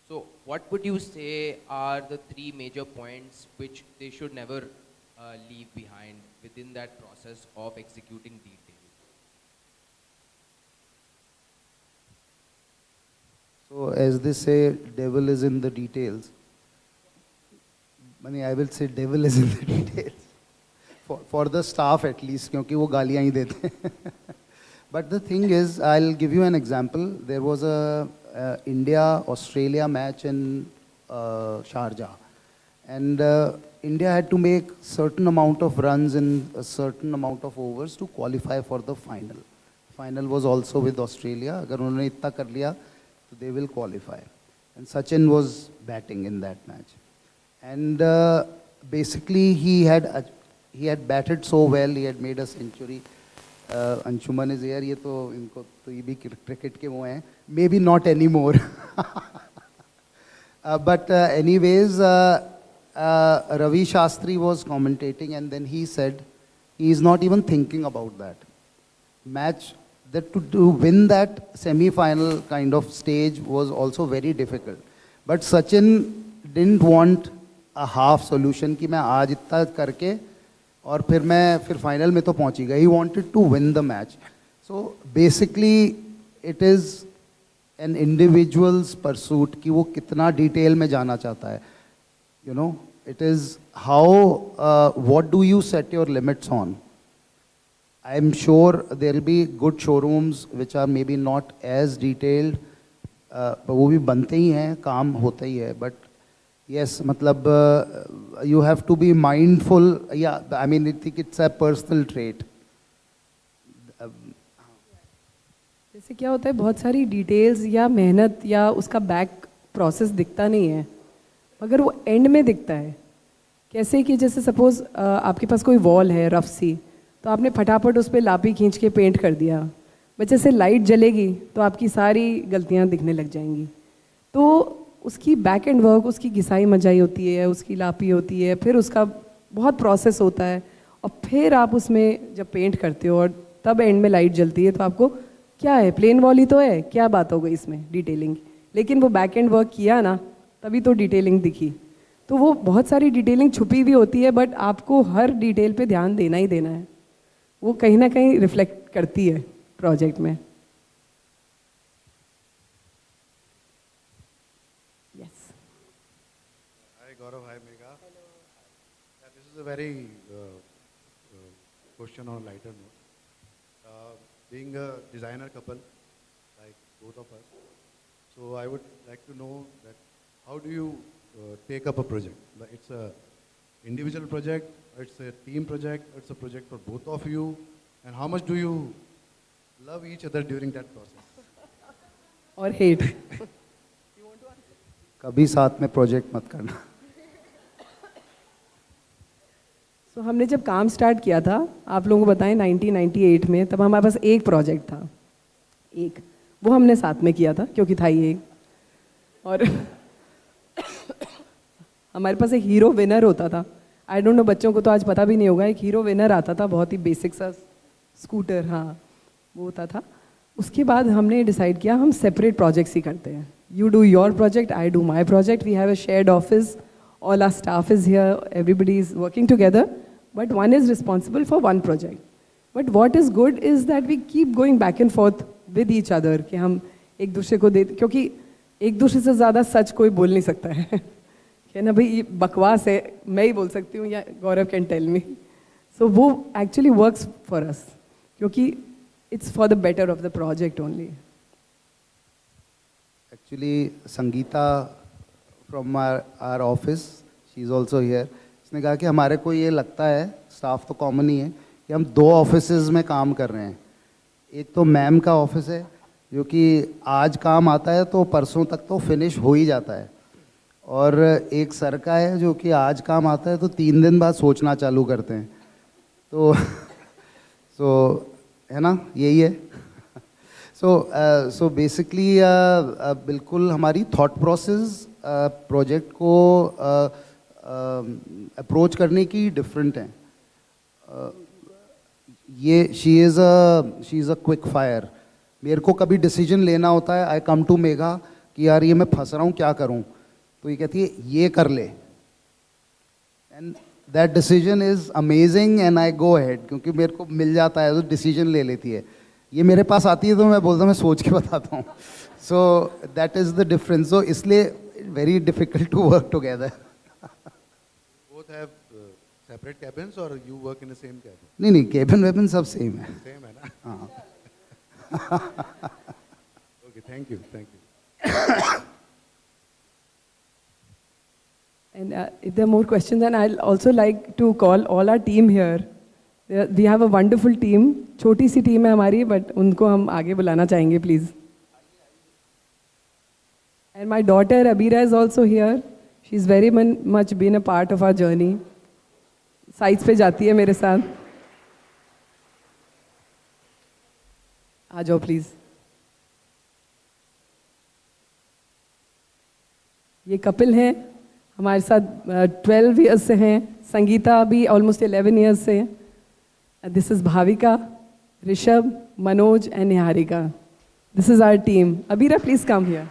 S4: So what would you say are the 3 major points which they should never leave behind within that process of executing detail?
S6: So as they say, devil is in the details. I will say devil is in the details. For the staff at least, क्योंकि वो गालियाँ ही देते हैं. But the thing is, I'll give you an example. There was a India-Australia match in Sharjah. And India had to make certain amount of runs in a certain amount of overs to qualify for the final. Final was also with Australia. अगर उन्होंने इतना कर लिया, so they will qualify. And Sachin was batting in that match. And basically he had batted so well, he had made a century. Anshuman is here, ये तो इनको तो ये भी cricket के वो हैं. Maybe not anymore. But anyways, Ravi Shastri was commentating, and then he said he is not even thinking about that match. That to win that semi-final kind of stage was also very difficult. But Sachin didn't want a half solution कि मैं आज इतना करके और फिर final में तो पहुंच ही गया. He wanted to win the match. So basically it is an individual's pursuit कि वो कितना डिटेल में जाना चाहता है. It is how, what do you set your limits on? I am sure there will be good showrooms which are maybe not as detailed, but वो भी बनते ही हैं, काम होता ही है. But yes, मतलब you have to be mindful. Yeah, I mean, I think it's a personal trait.
S9: जैसे क्या होता है, बहुत सारी डिटेल्स या मेहनत या उसका बैक प्रोसेस दिखता नहीं है, मगर वो एंड में दिखता है. कैसे कि जैसे सपोज आपके पास कोई वॉल है रफ सी, तो आपने फटाफट उस पर लापी खींच के पेंट कर दिया, बट जैसे लाइट जलेगी तो आपकी सारी गलतियां दिखने लग जाएंगी. तो उसकी बैक एंड वर्क, उसकी घिसाई मजाई होती है, उसकी लापी होती है, फिर उसका बहुत प्रोसेस होता है, और फिर आप उसमें जब पेंट करते हो और तब एंड में लाइट जलती है, तो आपको क्या है, प्लेन वॉल ही तो है, क्या बात हो गई इसमें डिटेलिंग. लेकिन वो बैक एंड वर्क किया ना, तभी तो डिटेलिंग दिखी. तो वो बहुत सारी डिटेलिंग छुपी भी होती है, बट आपको हर डिटेल पे ध्यान देना ही देना है. वो कहीं ना कहीं रिफ्लेक्ट करती है प्रोजेक्ट में. Yes.
S11: Hi Gaurav, hi Megha. This is a very question on a lighter note. Being a designer couple, like both of us, so I would like to know that how do you take up a project? individual project, it's a team project, it's a project for both of you, and how much do you love each other during that process?
S9: Or hate.
S6: कभी साथ में project मत करना.
S9: So, हमने जब काम start किया था, आप लोगों को बताएं 1998 में, तब हमारे पास एक प्रोजेक्ट था, एक, वो हमने साथ में किया था क्योंकि था ही एक. और हमारे पास एक हीरो विनर होता था. आई डोंट नो, बच्चों को तो आज पता भी नहीं होगा, एक हीरो विनर आता था, बहुत ही बेसिक सा स्कूटर, हाँ वो होता था. उसके बाद हमने डिसाइड किया हम सेपरेट प्रोजेक्ट्स ही करते हैं. You do your project, I do my project, we have a shared office, all our staff is here, everybody is working together, but one is responsible for one project. But what is good is that we keep going back and forth with each other, कि हम एक दूसरे को दे, क्योंकि एक दूसरे से ज़्यादा सच कोई बोल नहीं सकता है. कि ना भाई ये बकवास है, मैं ही बोल सकती हूँ, या गौरव कैन टेल मी. सो वो एक्चुअली वर्क्स फॉर अस, क्योंकि it's for the better of the project only.
S6: Actually Sangeeta from our office, she is also here. इसने कहा कि हमारे को ये लगता है, स्टाफ तो कॉमन ही है, कि हम 2 ऑफिसेज में काम कर रहे हैं. एक तो मैम का ऑफिस है जो कि आज काम आता है तो परसों तक तो फिनिश हो ही जाता है, और एक सर का है जो कि आज काम आता है तो 3 दिन बाद सोचना चालू करते हैं. तो है ना, यही है. सो बेसिकली बिल्कुल हमारी थॉट प्रोसेस प्रोजेक्ट को अप्रोच करने की डिफरेंट है. ये she is a quick fire. मेरे को कभी डिसीजन लेना होता है, आई कम टू मेघा कि यार ये मैं फंस रहा हूँ, क्या करूँ, तो ये कहती है ये कर ले, and that decision is amazing and I go ahead, क्योंकि मेरे को मिल जाता है तो डिसीजन ले लेती है. ये मेरे पास आती है तो मैं बोलता हूँ, मैं सोच के बताता हूँ. So that is the difference. So इसलिए very difficult to work together.
S11: Both have separate cabins or you work in the same cabin?
S6: नहीं, केबिन वेबिन सब सेम है.
S11: Same है ना?
S6: हाँ.
S11: Okay, thank you.
S9: And if there are more questions, then I'll also like to call all our team here. We have a wonderful team. छोटी सी team है हमारी, but उनको हम आगे बुलाना चाहेंगे, please. And my daughter Abira is also here. She's very much been a part of our journey. Sites पे जाती है मेरे साथ. आ जाओ please. ये कपिल हैं, हमारे साथ 12 years से हैं. संगीता भी almost 11 years से हैं. This is Bhavika, Rishabh, Manoj and Niharika. This is our team. Abira, please come here.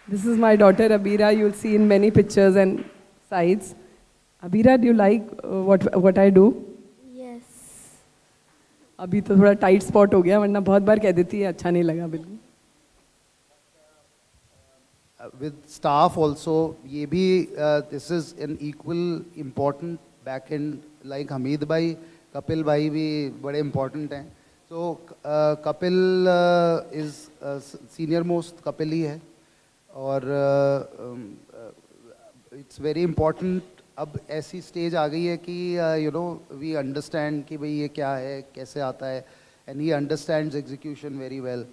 S9: This is my daughter Abira. You'll see in many pictures and sites. Abira, do you like what I do?
S1: Yes.
S9: अभी तो थोड़ा tight spot हो गया, वरना बहुत बार कह देती है अच्छा नहीं लगा बिल्कुल.
S6: With staff also, ये भी this is an equal important back end, like Hamid भाई, कपिल भाई भी बड़े important हैं. So Kapil is senior most, Kapil ही है, और it's very important. अब ऐसी स्टेज आ गई है कि you know we understand कि भाई ये क्या है, कैसे आता है, and he understands execution very well.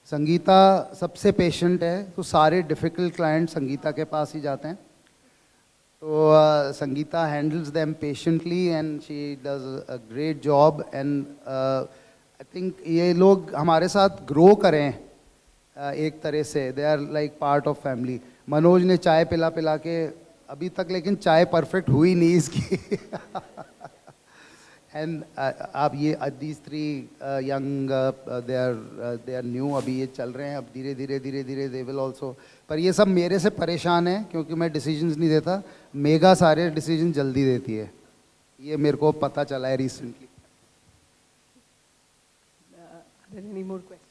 S6: Sangeeta सबसे पेशेंट है, तो सारे डिफ़िकल्ट क्लाइंट संगीता के पास ही जाते हैं. तो Sangeeta handles them patiently and she does a great job. And I think ये लोग हमारे साथ ग्रो करें एक तरह से. They are like part of family. Manoj ने चाय पिला पिला के अभी तक, लेकिन चाय परफेक्ट हुई नहीं इसकी. एंड आप ये these 3 young they are new, अभी ये चल रहे हैं, अब धीरे धीरे they will also. पर ये सब मेरे से परेशान है क्योंकि मैं डिसीजंस नहीं देता. मेगा सारे डिसीजन जल्दी देती है, ये मेरे को पता चला है recently.
S9: Are there any more questions?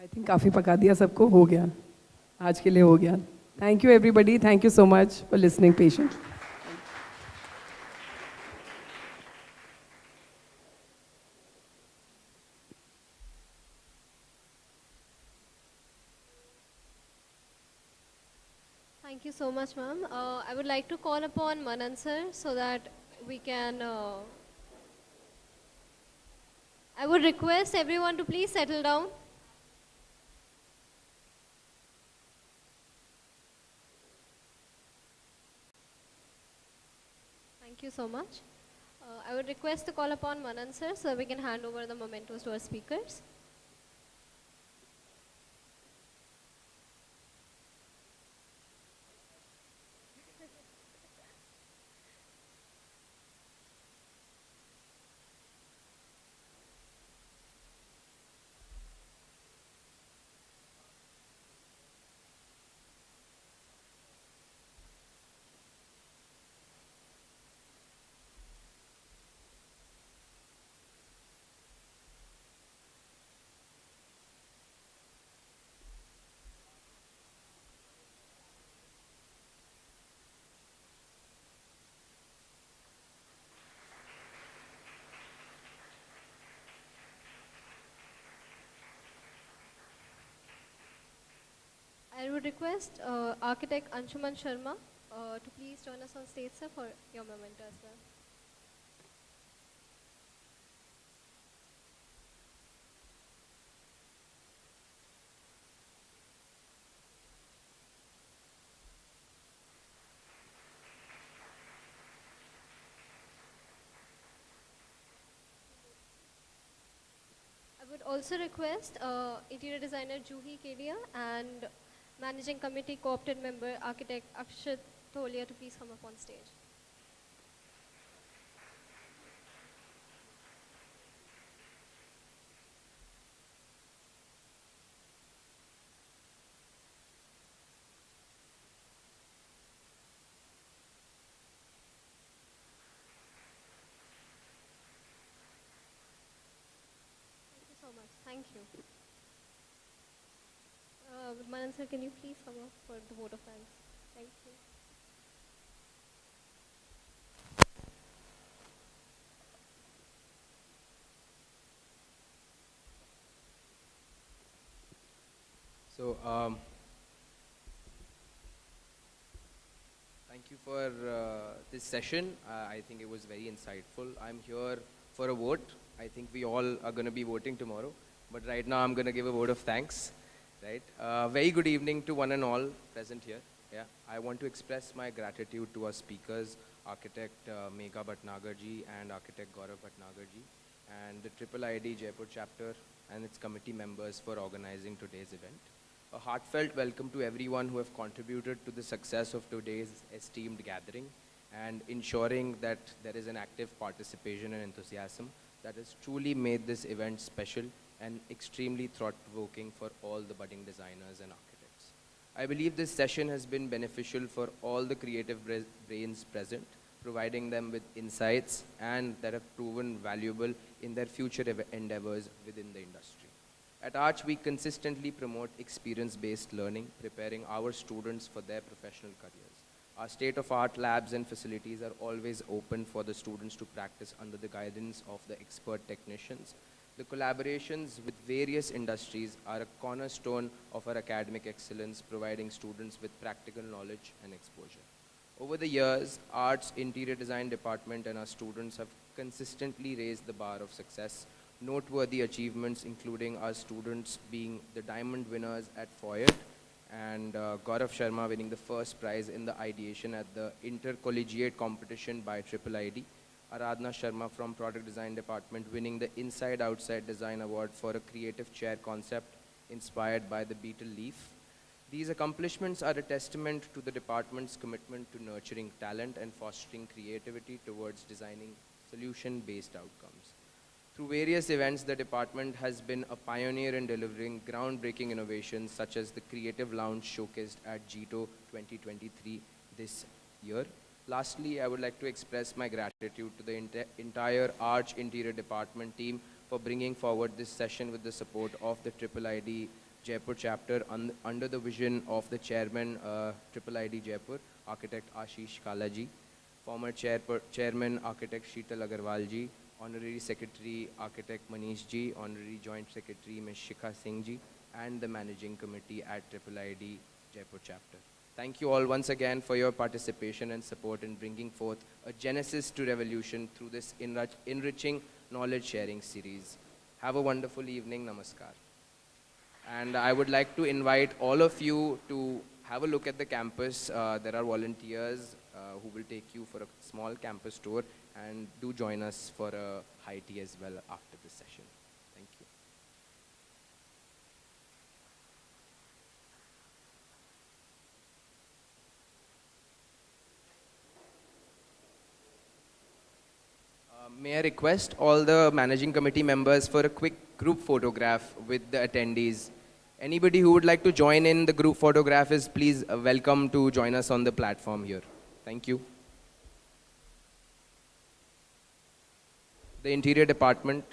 S9: I think काफ़ी पका दिया सबको, हो गया आज के लिए, हो गया. Thank you everybody. Thank you so much for listening patiently.
S1: Thank you so much, ma'am. I would like to call upon Manan sir so that we can. I would request everyone to please settle down. Thank you so much. I would request to call upon Manan sir so that we can hand over the mementos to our speakers. I would request architect Anshuman Sharma to please join us on stage, sir, for your memento as well. I would also request interior designer Juhi Kedia and managing committee co-opted member architect Akshat Tholia to please come up on stage. Thank you so much. Thank you. Manan sir, can you please come up for the vote of thanks? Thank you.
S4: So, thank you for this session. I think it was very insightful. I'm here for a vote. I think we all are going to be voting tomorrow. But right now, I'm going to give a vote of thanks. Right. Very good evening to one and all present here. Yeah. I want to express my gratitude to our speakers, architect Megha Bhatnagar ji and architect Gaurav Bhatnagar ji, and the IIID Jaipur Chapter and its committee members for organizing today's event. A heartfelt welcome to everyone who have contributed to the success of today's esteemed gathering and ensuring that there is an active participation and enthusiasm that has truly made this event special and extremely thought-provoking for all the budding designers and architects. I believe this session has been beneficial for all the creative brains present, providing them with insights and that have proven valuable in their future endeavors within the industry. At Arch, we consistently promote experience-based learning, preparing our students for their professional careers. Our state-of-art labs and facilities are always open for the students to practice under the guidance of the expert technicians. The collaborations with various industries are a cornerstone of our academic excellence, providing students with practical knowledge and exposure. Over the years, Arts Interior Design Department and our students have consistently raised the bar of success. Noteworthy achievements including our students being the diamond winners at FOID and Gaurav Sharma winning the first prize in the ideation at the intercollegiate competition by IIID. Aradhna Sharma from Product Design Department winning the Inside Outside Design Award for a creative chair concept inspired by the beetle leaf. These accomplishments are a testament to the department's commitment to nurturing talent and fostering creativity towards designing solution-based outcomes. Through various events, the department has been a pioneer in delivering groundbreaking innovations such as the Creative Lounge showcased at GITO 2023 this year. Lastly, I would like to express my gratitude to the entire Arch Interior Department team for bringing forward this session with the support of the IIID Jaipur Chapter under the vision of the Chairman IIID Jaipur, Architect Ashish Kala ji, former Chairman Architect Sheetal Agarwal ji, Honorary Secretary Architect Manish ji, Honorary Joint Secretary Ms. Shikha Singh ji, and the Managing Committee at IIID Jaipur Chapter. Thank you all once again for your participation and support in bringing forth a genesis to revolution through this enriching knowledge sharing series. Have a wonderful evening. Namaskar. And I would like to invite all of you to have a look at the campus. There are volunteers who will take you for a small campus tour, and do join us for a high tea as well after this session. Thank you. May I request all the managing committee members for a quick group photograph with the attendees. Anybody who would like to join in the group photograph is please welcome to join us on the platform here. Thank you. The Interior Department.